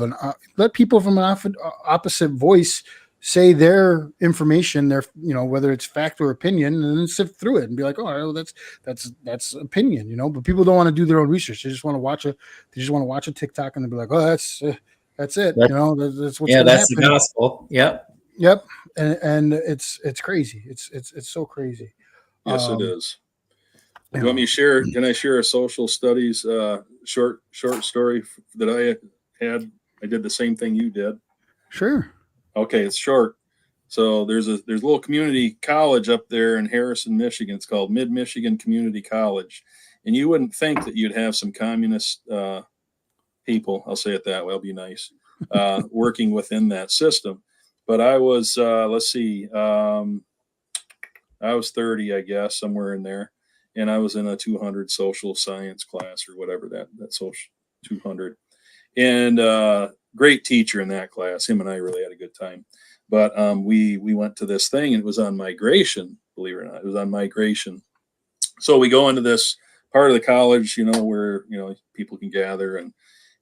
from an opposite voice say their information, whether it's fact or opinion, and then sift through it and be like, oh, that's opinion, but people don't want to do their own research. They just want to watch a TikTok and they'll be like, oh, that's it. That's what's that's happen. The gospel. Yep. And it's crazy. It's so crazy. Yes, it is. You want me to share? Can I share a social studies short story that I had? I did the same thing you did. Sure. Okay, it's short. So there's a little community college up there in Harrison, Michigan. It's called Mid-Michigan Community College, and you wouldn't think that you'd have some communist people, I'll say it that way, I'll be nice, working within that system. But I was, I was 30, I guess, somewhere in there. And I was in a 200 social science class or whatever, that social 200. And great teacher in that class. Him and I really had a good time. But we went to this thing, and it was on migration, believe it or not. It was on migration. So we go into this part of the college, where, people can gather,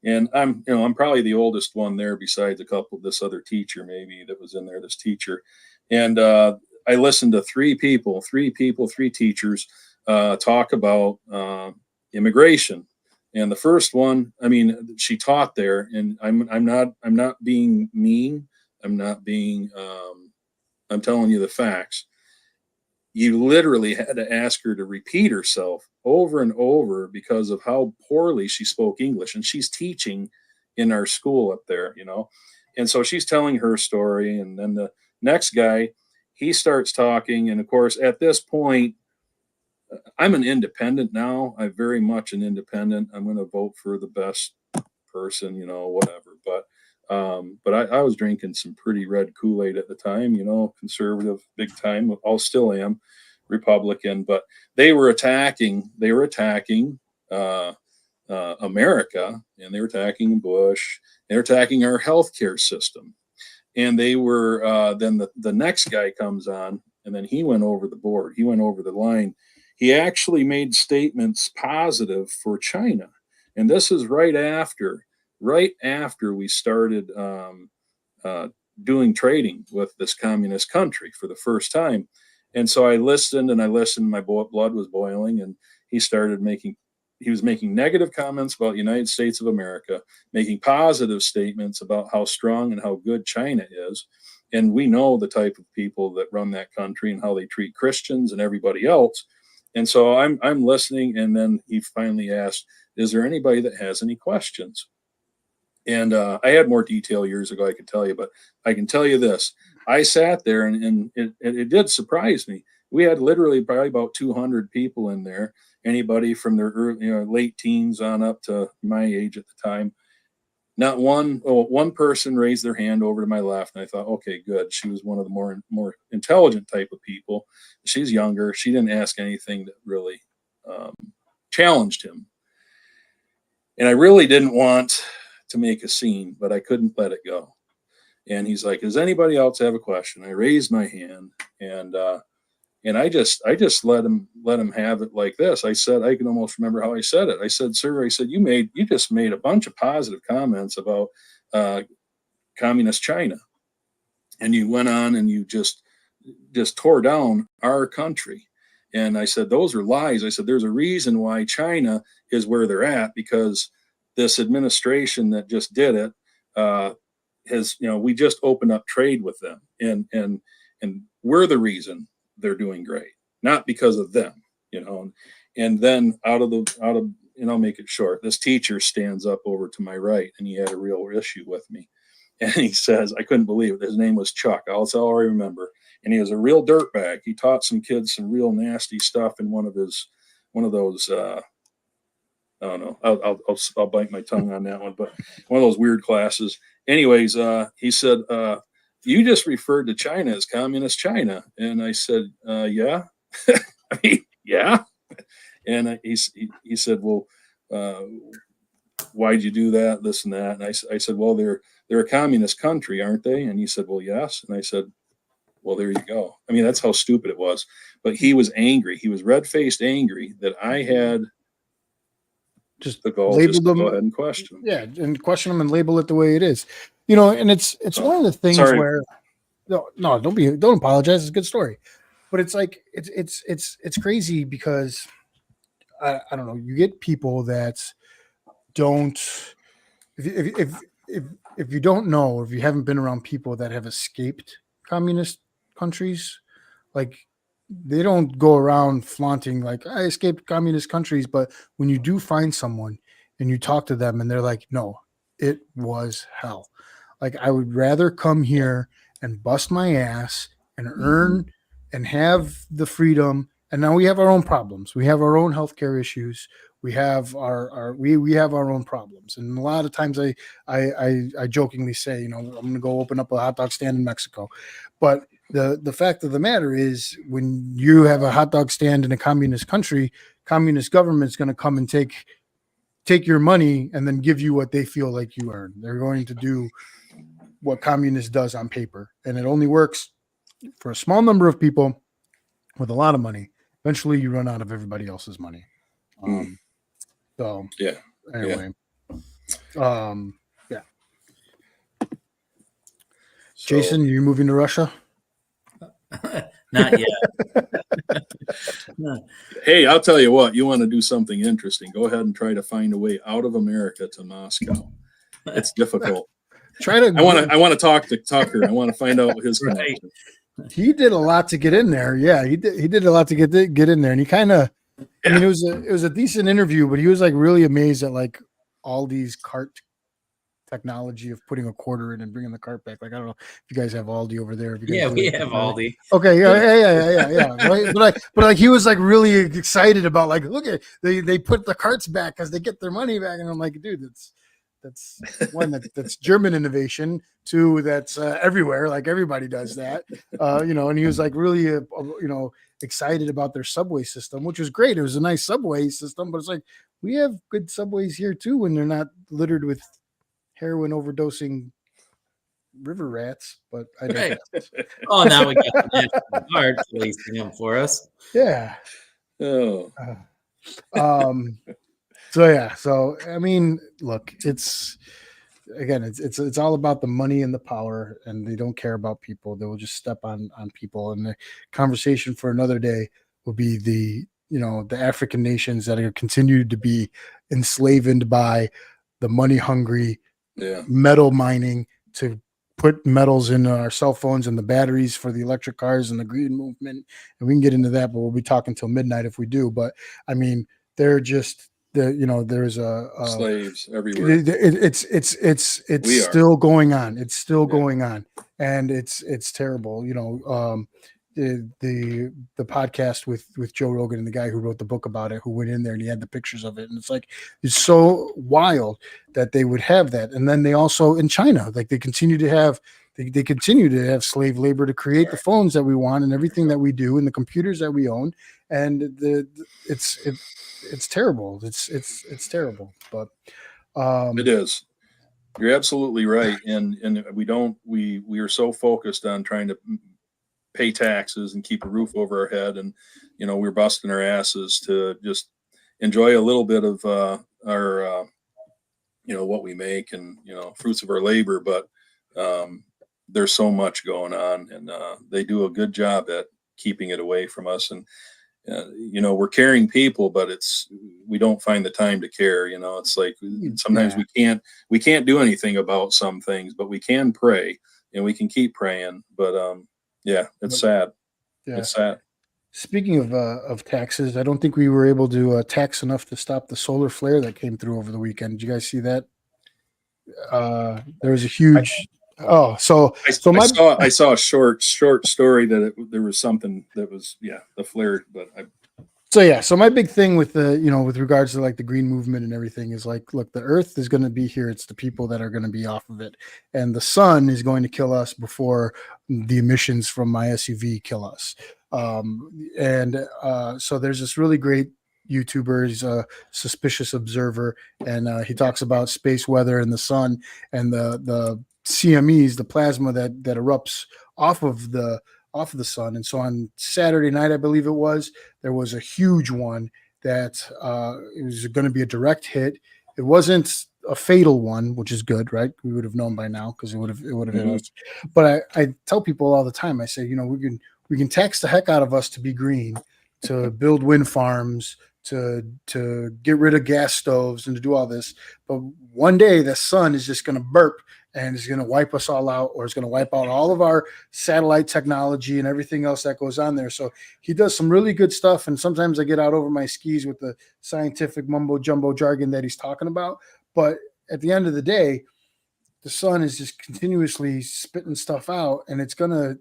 and I'm probably the oldest one there, besides a couple of this other teacher maybe that was in there, this teacher. And I listened to three teachers talk about immigration. And the first one, she taught there, and I'm not being mean. I'm not being, I'm telling you the facts. You literally had to ask her to repeat herself over and over because of how poorly she spoke English. And she's teaching in our school up there, And so she's telling her story. And then the next guy, he starts talking. And of course, at this point, I'm an independent now. I'm very much an independent. I'm going to vote for the best person, whatever. But I was drinking some pretty red Kool-Aid at the time, conservative, big time. I still am Republican, but they were attacking America, and they were attacking Bush. They were attacking our healthcare system. And they were, then the next guy comes on, and then he went over the board. He went over the line. He actually made statements positive for China. And this is right after we started doing trading with this communist country for the first time. And so I listened and I listened. My blood was boiling, and he was making negative comments about the United States of America, making positive statements about how strong and how good China is. And we know the type of people that run that country and how they treat Christians and everybody else. And so I'm listening, and then he finally asked, "Is there anybody that has any questions?" And I had more detail years ago I could tell you, but I can tell you this. I sat there, and it did surprise me. We had literally probably about 200 people in there, anybody from their early, late teens on up to my age at the time. Not one person raised their hand over to my left, and I thought, okay, good. She was one of the more intelligent type of people. She's younger. She didn't ask anything that really challenged him. And I really didn't want to make a scene, but I couldn't let it go. And he's like, "Does anybody else have a question?" I raised my hand, and I just let him have it like this. I said, I can almost remember how I said it. I said, "Sir," I said, you just made a bunch of positive comments about communist China, and you went on and you just tore down our country." And I said, "Those are lies." I said, "There's a reason why China is where they're at, because this administration that just did it has, we just opened up trade with them, and we're the reason they're doing great, not because of them, And then and I'll make it short. This teacher stands up over to my right, and he had a real issue with me, and he says, I couldn't believe it. His name was Chuck. That's all I remember. And he was a real dirtbag. He taught some kids some real nasty stuff in one of those. I don't know. I'll bite my tongue on that one, but one of those weird classes. Anyways, he said, "You just referred to China as communist China," and I said, "Yeah." I mean, yeah. And he said, "Well, why'd you do that? This and that." And I said, "Well, they're a communist country, aren't they?" And he said, "Well, yes." And I said, "Well, there you go." I mean, that's how stupid it was. But he was angry. He was red-faced angry that I had just the goal label just to them. go ahead and question them. Yeah, and question them and label it the way it is. And it's one of the things where no, don't apologize. It's a good story. But it's like it's crazy because I don't know, you get people that don't if you don't know, or if you haven't been around people that have escaped communist countries, like they don't go around flaunting like I escaped communist countries, but when you do find someone and you talk to them and they're like, "No, it was hell. Like I would rather come here and bust my ass and earn and have the freedom." And now we have our own problems. We have our own healthcare issues. We have we have our own problems. And a lot of times I jokingly say, I'm going to go open up a hot dog stand in Mexico. But the fact of the matter is, when you have a hot dog stand in a communist country, communist government's going to come and take your money and then give you what they feel like you earn. They're going to do what communist does on paper. And it only works for a small number of people with a lot of money. Eventually you run out of everybody else's money. So yeah. Anyway. Yeah. So, Jason, you moving to Russia? Not yet. Hey, I'll tell you what, you want to do something interesting, go ahead and try to find a way out of America to Moscow. It's difficult. I want to talk to Tucker. I want to find out his connection. He did a lot to get in there. Yeah, he did a lot to get in there, and he kind of. I mean, it was a decent interview, but he was like really amazed at like all these cart technology of putting a quarter in and bringing the cart back. Like I don't know if you guys have Aldi over there. If you guys we have Aldi. Okay, yeah. Right? But like he was like really excited about like, look at they put the carts back because they get their money back, and I'm like, dude, that's one that's German innovation. Two, that's everywhere. Like everybody does that, And he was like really, excited about their subway system, which was great. It was a nice subway system, but it's like we have good subways here too when they're not littered with heroin overdosing river rats. But I don't. Oh, now we got the National Guard policing them for us. Yeah. Oh. So I mean, look, it's again, it's all about the money and the power, and they don't care about people. They will just step on people. And the conversation for another day will be the African nations that are continued to be enslaved by the money hungry Yeah. metal mining to put metals in our cell phones and the batteries for the electric cars and the green movement. And we can get into that, but we'll be talking till midnight if we do. But I mean, they're just there's a Slaves everywhere. it's We are. still going on. It's still Yeah. going on, and it's terrible. The podcast with Joe Rogan and the guy who wrote the book about it, who went in there and he had the pictures of it, and it's like it's so wild that they would have that. And then they also in China, like they continue to have slave labor to create the phones that we want and everything that we do and the computers that we own, and it's terrible. It's terrible, but It is. You're absolutely right, and we are so focused on trying to pay taxes and keep a roof over our head, and we're busting our asses to just enjoy a little bit of our what we make and fruits of our labor. But there's so much going on, and they do a good job at keeping it away from us. And we're caring people, but we don't find the time to care. It's like sometimes we can't do anything about some things, but we can pray and we can keep praying. But it's sad. Yeah. It's sad. Speaking of taxes, I don't think we were able to tax enough to stop the solar flare that came through over the weekend. Did you guys see that? There was a huge. I saw a short story that there was something that was the flare, but So my big thing with with regards to like the green movement and everything is like, look, the earth is going to be here. It's the people that are going to be off of it. And the sun is going to kill us before the emissions from my SUV kill us. So there's this really great YouTuber. He's a suspicious observer. And he talks about space weather and the sun and the CMEs, the plasma that erupts off of the sun. And so on Saturday night, I believe it was, there was a huge one that it was going to be a direct hit. It wasn't a fatal one, which is good, right? We would have known by now because it would have hit us. But I tell people all the time, I say, we can tax the heck out of us to be green, to build wind farms, to get rid of gas stoves and to do all this. But one day the sun is just going to burp and it's going to wipe us all out, or it's going to wipe out all of our satellite technology and everything else that goes on there. So he does some really good stuff. And sometimes I get out over my skis with the scientific mumbo jumbo jargon that he's talking about. But at the end of the day, the sun is just continuously spitting stuff out, and it's going to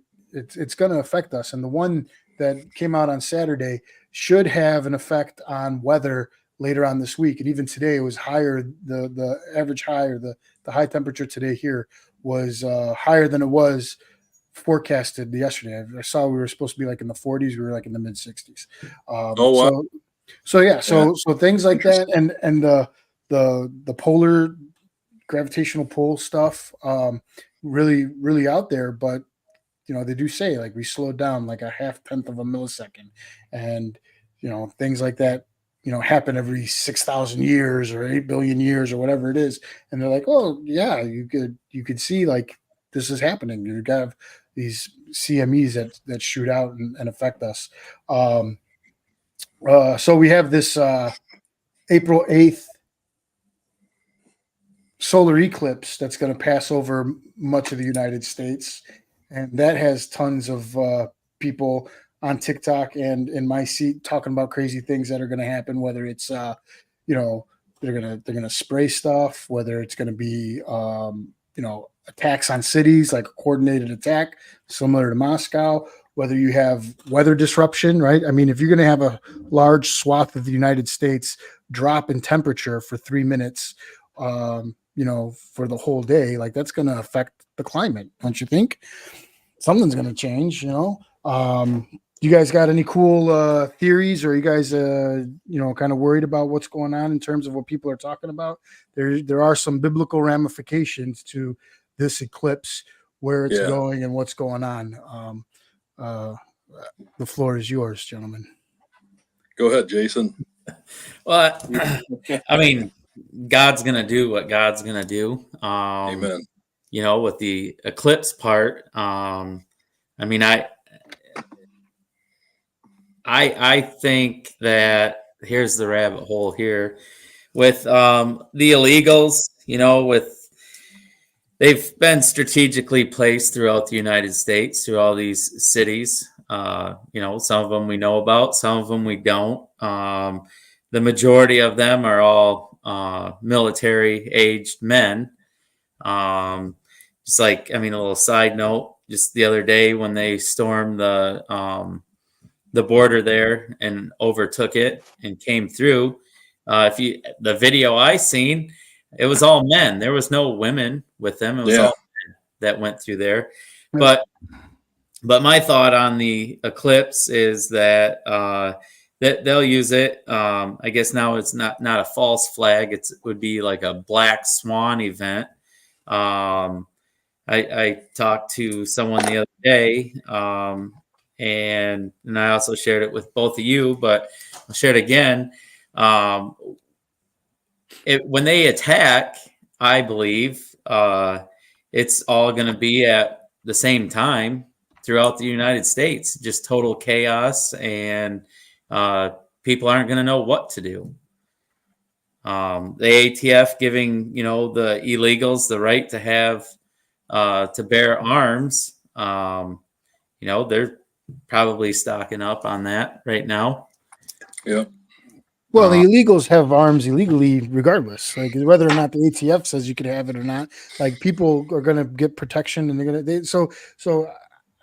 affect us. And the one that came out on Saturday should have an effect on weather later on this week. And even today it was higher. The average high, or the high temperature today here was higher than it was forecasted yesterday. I saw we were supposed to be like in the 40s. We were like in the mid 60s. wow. So things like that. And the polar gravitational pull stuff, really, really out there. But they do say like we slowed down like a 0.5 of a millisecond, and things like that happen every 6,000 years or 8 billion years or whatever it is. And they're like, oh yeah, you could see like this is happening. You have these CMEs that shoot out and affect us. So we have this April 8th solar eclipse that's going to pass over much of the United States. And that has tons of people on TikTok and in my seat talking about crazy things that are going to happen, whether it's, they're going to spray stuff, whether it's going to be, attacks on cities, like a coordinated attack similar to Moscow, whether you have weather disruption, right? I mean, if you're going to have a large swath of the United States drop in temperature for 3 minutes, for the whole day, like that's going to affect the climate. Don't you think? Something's going to change, You guys got any cool theories, or are you guys, kind of worried about what's going on in terms of what people are talking about? There are some biblical ramifications to this eclipse, where it's going and what's going on. The floor is yours, gentlemen. Go ahead, Jason. Well, I mean, God's gonna do what God's gonna do. Amen. You know, with the eclipse part. I mean, I think that here's the rabbit hole here with the illegals. You know, with they've been strategically placed throughout the United States, through all these cities. You know, some of them we know about, some of them we don't. The majority of them are all military-aged men. Just like, I mean, a little side note, just the other day when they stormed the border there and overtook it and came through, if you the video I seen, it was all men. There was no women with them. It was Yeah. all men that went through there. Yeah. But my thought on the eclipse is that that they'll use it. I guess now it's not a false flag. It would be like a black swan event. I talked to someone the other day, and I also shared it with both of you, but I'll share it again. When they attack, I believe it's all going to be at the same time throughout the United States, just total chaos, and people aren't going to know what to do. The ATF giving, you know, the illegals the right to have to bear arms. You know, they're probably stocking up on that right now. Yeah. Well, the illegals have arms illegally, regardless. Like whether or not the ATF says you could have it or not, like people are going to get protection, and so.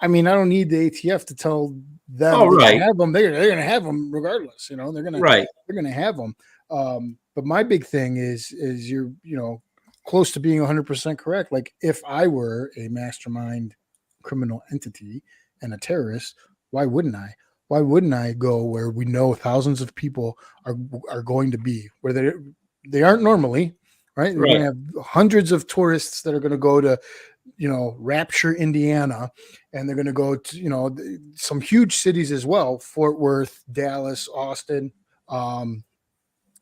I mean, I don't need the ATF to tell them Oh, they right. can have them. They're going to have them regardless. You know, they're going to have them. But my big thing is you're, you know, close to being 100% correct. Like if I were a mastermind criminal entity and a terrorist, why wouldn't I? Why wouldn't I go where we know thousands of people are going to be, where they aren't normally, right? They're going to have hundreds of tourists that are going to go to, you know, Rapture, Indiana, and they're going to go to, you know, some huge cities as well: Fort Worth, Dallas, Austin,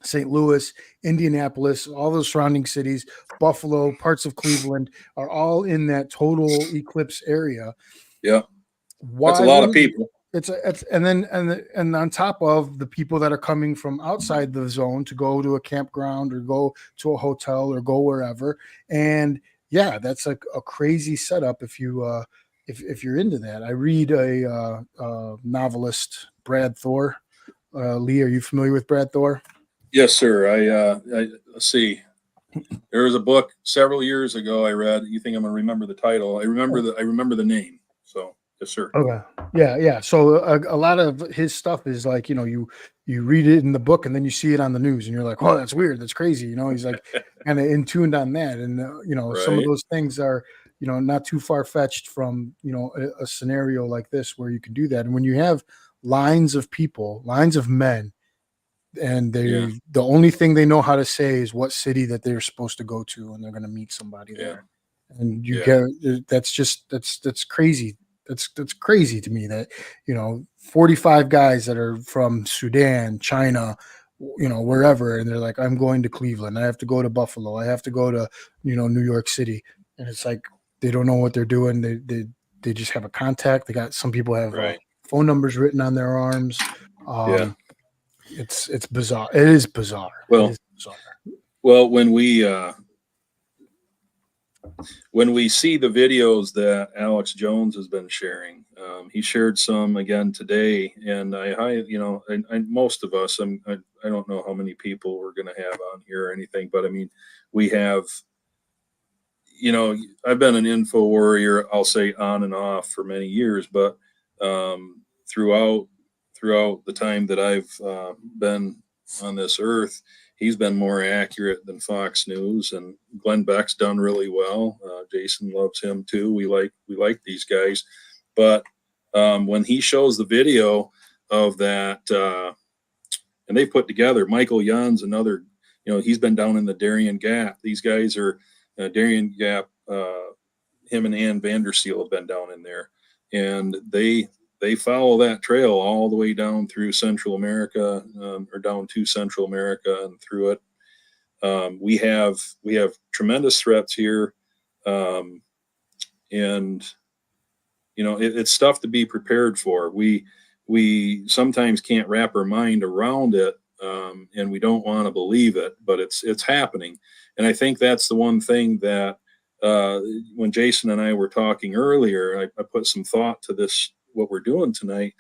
St. Louis, Indianapolis, all those surrounding cities, Buffalo, parts of Cleveland are all in that total eclipse area. Yeah, why that's a lot of people. And on top of the people that are coming from outside the zone to go to a campground or go to a hotel or go wherever. And yeah, that's like a crazy setup if you if you're into that. I read a novelist, Brad Thor. Lee, are you familiar with Brad Thor? Yes, sir. I let's see. There was a book several years ago I read. You think I'm gonna remember the title? I remember the name. So yes, sir. Okay. Yeah. So a lot of his stuff is like, you know, you read it in the book and then you see it on the news and you're like, oh, that's weird. That's crazy. You know, he's like kind of in tuned on that. And, you know, some of those things are, you know, not too far fetched from, you know, a scenario like this where you can do that. And when you have lines of people, lines of men, and the only thing they know how to say is what city that they're supposed to go to, and they're going to meet somebody there. And you get, that's crazy. That's crazy to me that, you know, 45 guys that are from Sudan, China, you know, wherever, and they're like, I'm going to Cleveland. I have to go to Buffalo. I have to go to, you know, New York City. And it's like, they don't know what they're doing. They just have a contact. They got, some people have phone numbers written on their arms. It's bizarre. It is bizarre. Well, it is bizarre. Well, when we see the videos that Alex Jones has been sharing, he shared some again today, and most of us, I don't know how many people we're going to have on here or anything, but I mean, we have, you know, I've been an info warrior, I'll say on and off for many years, but throughout the time that I've been on this earth, he's been more accurate than Fox News, and Glenn Beck's done really well. Jason loves him too. We like these guys, but when he shows the video of that, and they put together Michael Young's another, you know, he's been down in the Darien Gap. These guys are Darien Gap. Him and Ann Vanderseel have been down in there, and they follow that trail all the way down through Central America, or down to Central America and through it. We have tremendous threats here, and it's stuff to be prepared for. We sometimes can't wrap our mind around it, and we don't want to believe it, but it's happening. And I think that's the one thing that when Jason and I were talking earlier, I put some thought to this, what we're doing tonight,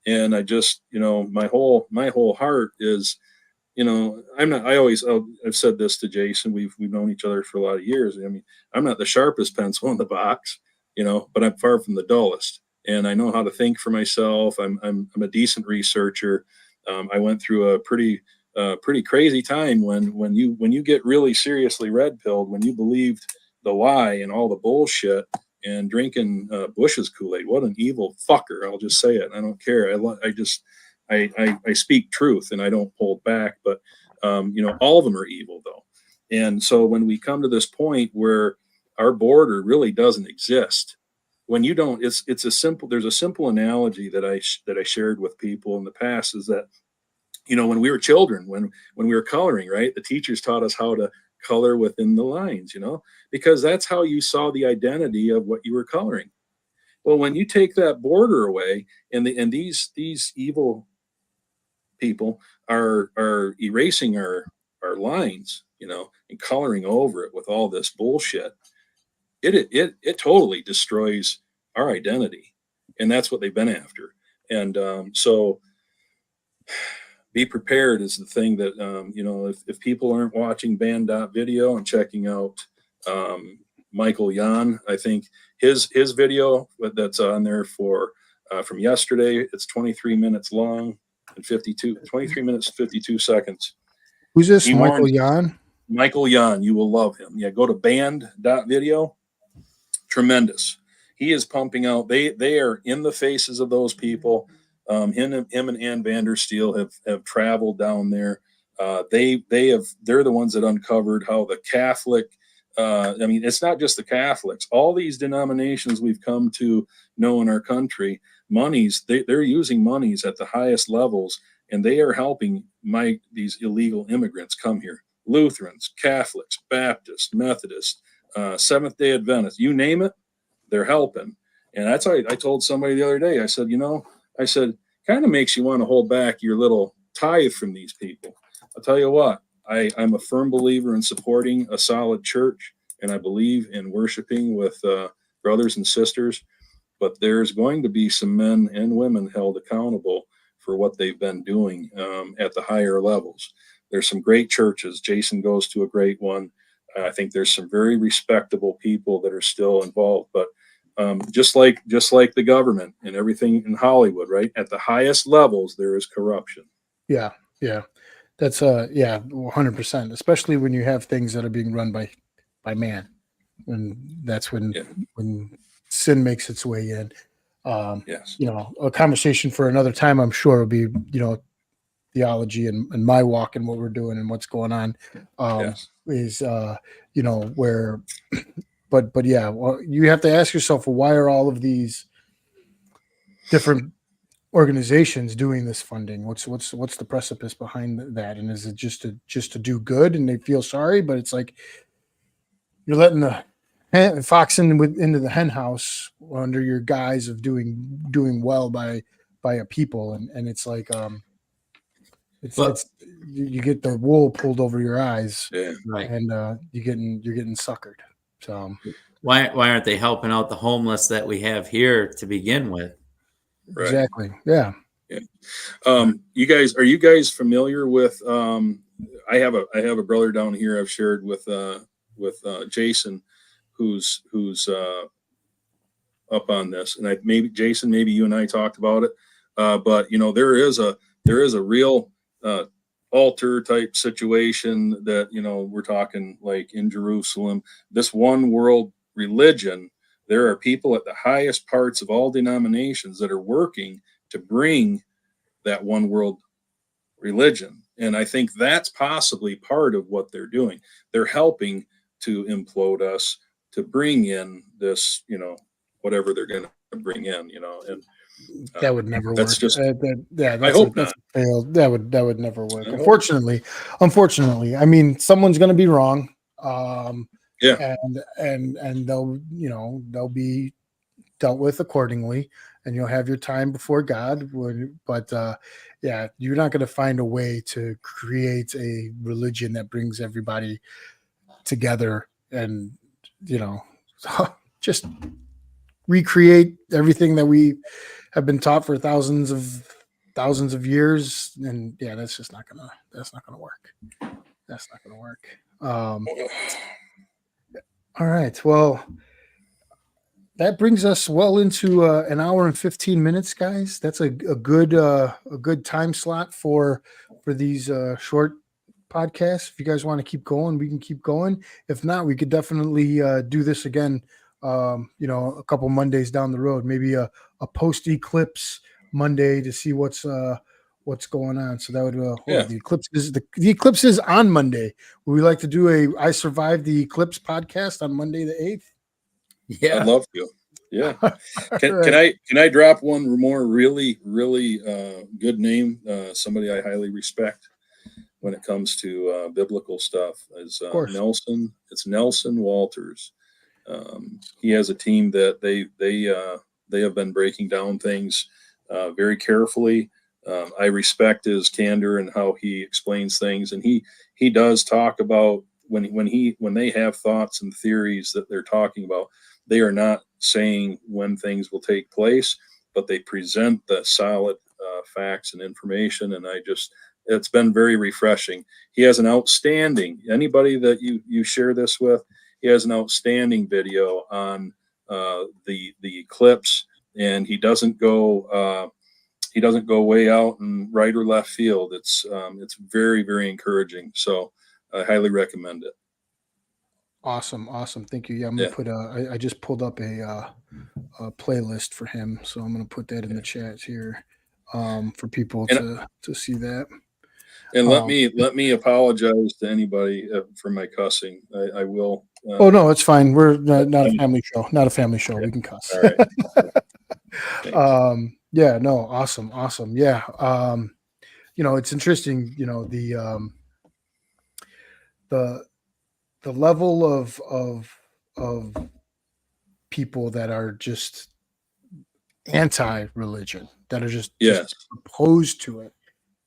and I just, my whole heart is, I've said this to Jason. We've known each other for a lot of years. I mean, I'm not the sharpest pencil in the box, but I'm far from the dullest. And I know how to think for myself. I'm a decent researcher. I went through a pretty crazy time when you get really seriously red pilled, when you believed the lie and all the bullshit and drinking Bush's Kool-Aid. What an evil fucker! I'll just say it. I don't care. I speak truth and I don't hold back. But all of them are evil though. And so when we come to this point where our border really doesn't exist, when you don't, there's a simple analogy that I shared with people in the past, is that when we were children, when we were coloring, right, the teachers taught us how to color within the lines, because that's how you saw the identity of what you were coloring. Well, when you take that border away, and these evil people are erasing our lines, and coloring over it with all this bullshit, it totally destroys our identity, and that's what they've been after. And so be prepared is the thing that if people aren't watching band.video and checking out Michael Yan, I think his video that's on there from yesterday, it's 23 minutes long and 23 minutes 52 seconds. Who's this? Michael Yan? Michael Yan, you will love him. Yeah, go to band.video. Tremendous. He is pumping out. They are in the faces of those people. Him and Ann Vandersteel have traveled down there. They're the ones that uncovered how the Catholic. It's not just the Catholics. All these denominations we've come to know in our country, they're using monies at the highest levels, and they are helping these illegal immigrants come here. Lutherans, Catholics, Baptists, Methodists, Seventh-day Adventists, you name it, they're helping. And that's why I told somebody the other day, I said, kind of makes you want to hold back your little tithe from these people. I'll tell you what, I'm a firm believer in supporting a solid church, and I believe in worshiping with brothers and sisters, but there's going to be some men and women held accountable for what they've been doing at the higher levels. There's some great churches. Jason goes to a great one. I think there's some very respectable people that are still involved, but just like the government and everything in Hollywood, right? At the highest levels, there is corruption. Yeah. That's 100%. Especially when you have things that are being run by man, and that's when sin makes its way in. Yes. A conversation for another time, I'm sure, will be theology and my walk and what we're doing and what's going on. Is where. But yeah, well, you have to ask yourself, well, why are all of these different organizations doing this funding? What's the precipice behind that? And is it just to do good and they feel sorry? But it's like you're letting the fox into the hen house under your guise of doing well by a people, and it's like you get the wool pulled over your eyes, right, and you're getting suckered. So why aren't they helping out the homeless that we have here to begin with? Right. Exactly. Yeah. Are you guys familiar with? I have a brother down here I've shared with Jason, who's up on this, and maybe you and I talked about it, but there is a real altar type situation that we're talking like in Jerusalem, this one world religion. There are people at the highest parts of all denominations that are working to bring that one world religion, and I think that's possibly part of what they're doing. They're helping to implode us, to bring in this whatever they're going to bring in, and That would never That's work. just. I That's hope that's not. a fail. That would never work. I hope. Unfortunately, I mean, someone's going to be wrong, Yeah. and they'll be dealt with accordingly, and you'll have your time before God. But yeah, you're not going to find a way to create a religion that brings everybody together and just recreate everything that we have been taught for thousands of years. And yeah, that's not gonna work. That's not gonna work. All right, well, that brings us well into an hour and 15 minutes, guys. That's a good time slot for these short podcasts. If you guys want to keep going, we can keep going. If not, we could definitely do this again. A couple Mondays down the road, maybe a post Eclipse Monday to see what's going on. So that would the Eclipse is on Monday. Would we like to do a I Survived the Eclipse podcast on Monday the 8th? Yeah, I'd love to. Yeah. Can I drop one more really good name? Somebody I highly respect when it comes to biblical stuff is Nelson. It's Nelson Walters. He has a team that they have been breaking down things very carefully. I respect his candor and how he explains things, and he does talk about when they have thoughts and theories that they're talking about. They are not saying when things will take place, but they present the solid facts and information. And it's been very refreshing. He has an outstanding, anybody that you share this with, he has an outstanding video on the eclipse, and he doesn't go way out in right or left field. It's very, very encouraging. So I highly recommend it. Awesome. Thank you. Yeah, I'm gonna put I just pulled up a playlist for him, so I'm gonna put that in the chat here for people to see that. And let me apologize to anybody for my cussing. I will. Oh no, it's fine. We're not a family show. Not a family show. We can cuss. All right. Yeah. No. Awesome. Yeah. It's interesting. The level of people that are just anti-religion, that are just opposed to it,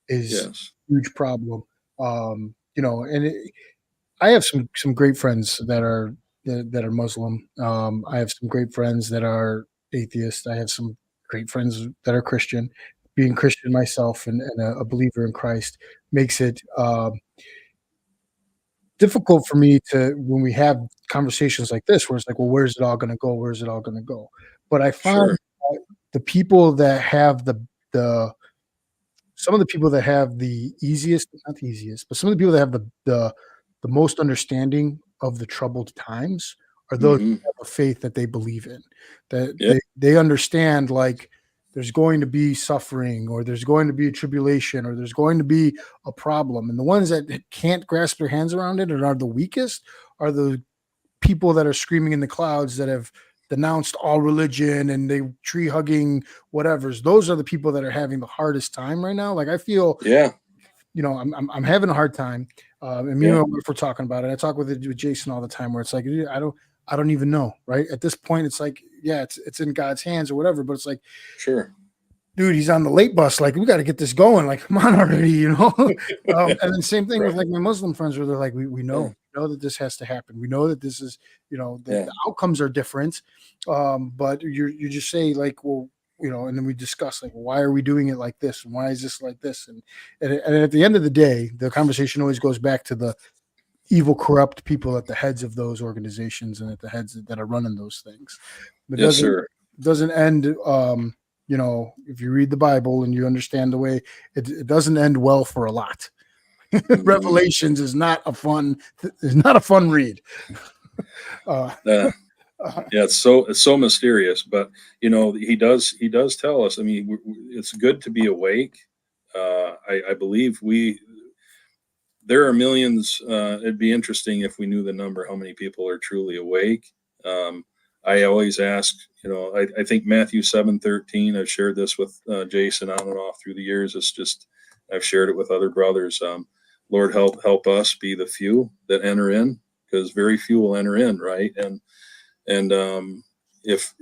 is a huge problem. I have some great friends that are Muslim. I have some great friends that are atheist. I have some great friends that are Christian. Being Christian myself and a believer in Christ makes it difficult for me when we have conversations like this, where it's like, well, where's it all going to go? Where's it all going to go? But I found the people that have some of the people that have the easiest, not the easiest, but some of the people that have the most understanding of the troubled times are those who have a faith that they believe in, that they understand, like, there's going to be suffering, or there's going to be a tribulation, or there's going to be a problem. And the ones that can't grasp their hands around it and are the weakest are the people that are screaming in the clouds, that have denounced all religion and they tree hugging whatevers. Those are the people that are having the hardest time right now. Like, I feel, I'm having a hard time. And me and my wife were talking about it. I talk with Jason all the time, where it's like, I don't even know, right? At this point, it's like, it's in God's hands or whatever, but it's like, sure, dude, he's on the late bus. Like, we got to get this going. Like, come on already, And then same thing with like my Muslim friends, where they're like, we know that this has to happen. We know that this is, the outcomes are different. But you just say, like, well, and then we discuss, like, why are we doing it like this? And why is this like this? And at the end of the day, the conversation always goes back to the evil, corrupt people at the heads of those organizations and at the heads that are running those things. It doesn't end, if you read the Bible and you understand the way, it doesn't end well for a lot. Revelations is not a fun read. It's so mysterious, but he does tell us. I mean, it's good to be awake. I believe there are millions. It'd be interesting if we knew the number, how many people are truly awake. I always ask, I think Matthew 7:13, I've shared this with Jason on and off through the years. It's just, I've shared it with other brothers. Lord, help us be the few that enter in, because very few will enter in, right? And if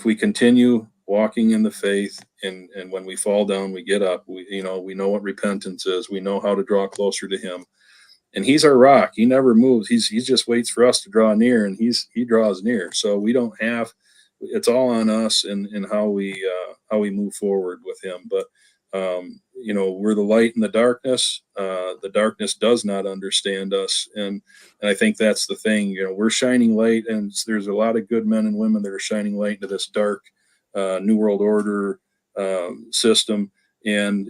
we continue walking in the faith, and when we fall down, we get up. We know what repentance is. We know how to draw closer to Him, and He's our rock. He never moves. He just waits for us to draw near, and He draws near. So we don't have. It's all on us and how we move forward with Him. But we're the light in the darkness. The darkness does not understand us, and I think that's the thing. We're shining light, and there's a lot of good men and women that are shining light into this dark New World Order system, and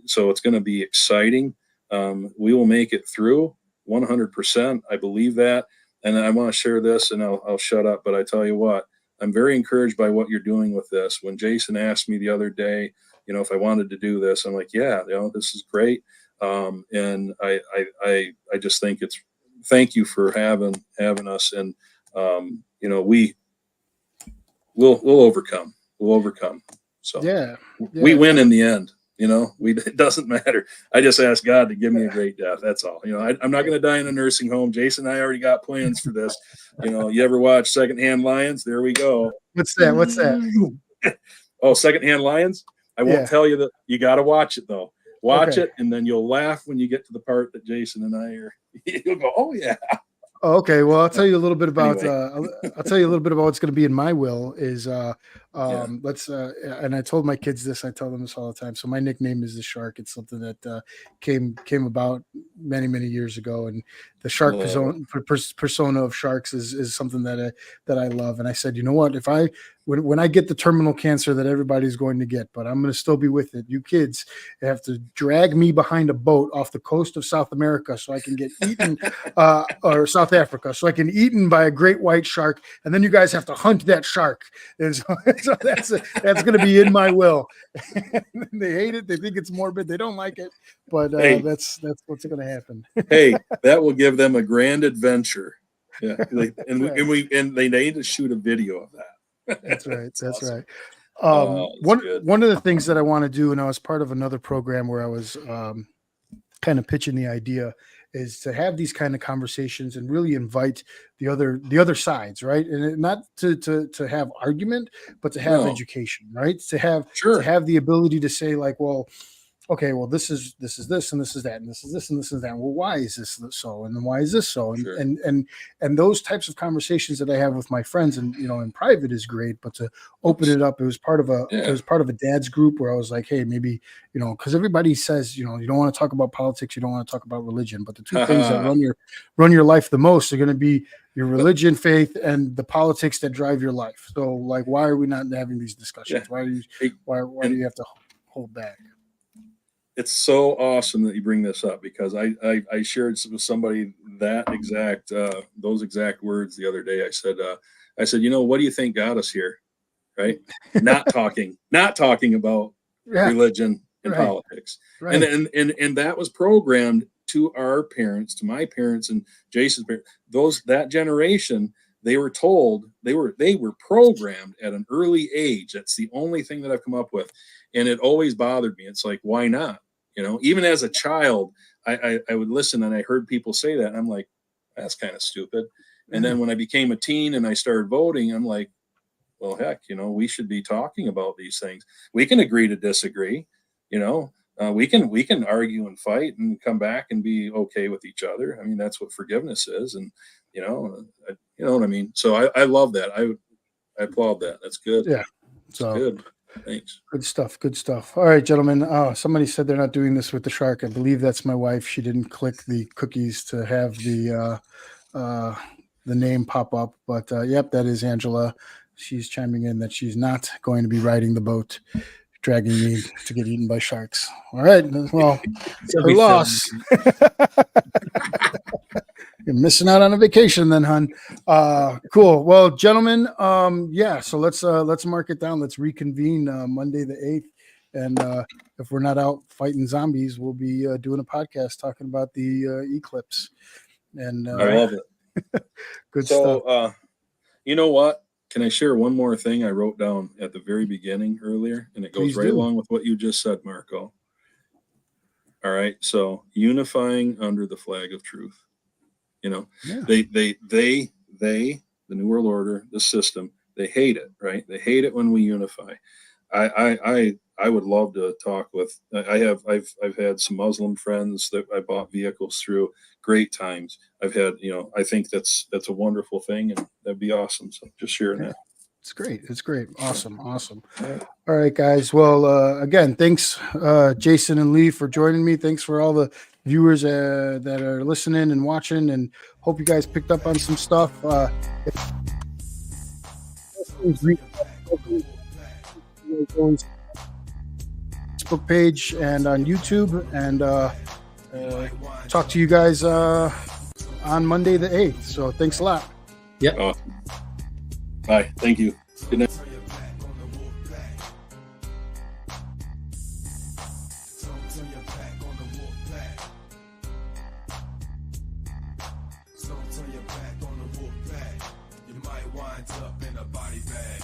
so it's going to be exciting. We will make it through 100%. I believe that, and I want to share this, and I'll shut up. But I tell you what, I'm very encouraged by what you're doing with this. When Jason asked me the other day, if I wanted to do this, I'm like, yeah, this is great. And I just think thank you for having us. And, we'll overcome. We'll overcome. So Yeah. We win in the end. It doesn't matter. I just ask God to give me a great death. That's all. I'm not going to die in a nursing home. Jason and I already got plans for this. You ever watch Secondhand Lions? There we go. What's that? Oh, Secondhand Lions? I won't tell you that. You got to watch it though. Watch it, and then you'll laugh when you get to the part that Jason and I are. You'll go, oh yeah. Oh, okay. Well, I'll tell you a little bit about. Anyway. I'll tell you a little bit about what's going to be in my will. Let's. And I told my kids this. I tell them this all the time. So my nickname is the Shark. It's something that came about many years ago, and the shark persona of sharks is something that I love. And I said, you know what? When I get the terminal cancer that everybody's going to get, but I'm going to still be with it. You kids have to drag me behind a boat off the coast of South America so I can get eaten, or South Africa, so I can eaten by a great white shark, and then you guys have to hunt that shark. And so that's going to be in my will. They hate it. They think it's morbid. They don't like it, but that's what's going to happen. Hey, that will give them a grand adventure. Yeah, and they need to shoot a video of that. That's right. That's awesome. Right. One of the things that I want to do, and I was part of another program where I was kind of pitching the idea, is to have these kind of conversations and really invite the other sides, right? And not to have argument, but to have education, right? To have the ability to say, like, well, okay, well, this is this and this is that, and this is this and this is that. Well, why is this so? And then why is this so? And those types of conversations that I have with my friends and in private is great, but to open it up, it was part of a dad's group where I was like, hey, maybe, because everybody says, you don't want to talk about politics, you don't want to talk about religion, but the two things that run your life the most are going to be your religion, faith, and the politics that drive your life. So, like, why are we not having these discussions? Why do you have to hold back? It's so awesome that you bring this up, because I shared with somebody those exact words the other day. I said, what do you think got us here? Right? not talking about religion and politics. Right. And that was programmed to our parents, to my parents and Jason's parents. That generation, they were told, they were programmed at an early age. That's the only thing that I've come up with. And it always bothered me. It's like, why not? Even as a child, I would listen, and I heard people say that, and I'm like, that's kind of stupid. And then when I became a teen and I started voting, I'm like, well, heck, we should be talking about these things. We can agree to disagree. We can argue and fight and come back and be okay with each other. I mean, that's what forgiveness is. And, you know what I mean? So I love that. I applaud that. That's good. Yeah. So good. Thanks. Good stuff. All right, gentlemen. Somebody said they're not doing this with the shark. I believe that's my wife. She didn't click the cookies to have the name pop up, but yep, that is Angela. She's chiming in that she's not going to be riding the boat, dragging me to get eaten by sharks. All right. Well, her loss. You're missing out on a vacation then, hon. Cool. Well, gentlemen, so let's mark it down. Let's reconvene Monday the 8th. And if we're not out fighting zombies, we'll be doing a podcast talking about the Eclipse. And I love it. Good So, stuff. you know what? Can I share one more thing I wrote down at the very beginning earlier? And it goes Please right do. along with what you just said, Marco. All right. So unifying under the flag of truth. You know, Yeah. they, the New World Order, the system, they hate it, right? They hate it when we unify. I would love to talk with. I've had some Muslim friends that I bought vehicles through. Great times. I've had, I think that's a wonderful thing, and that'd be awesome. So just sharing Yeah. that. It's great. It's great. Awesome. Awesome. All right. All right, guys. Well, again, thanks, Jason and Lee, for joining me. Thanks for all the viewers that are listening and watching, and hope you guys picked up on some stuff. Facebook page and on YouTube, and talk to you guys on Monday the 8th. So thanks a lot. Yep. Awesome. Bye. Thank you. Good night. Turn your back on the wolf pack. You might wind up in a body bag.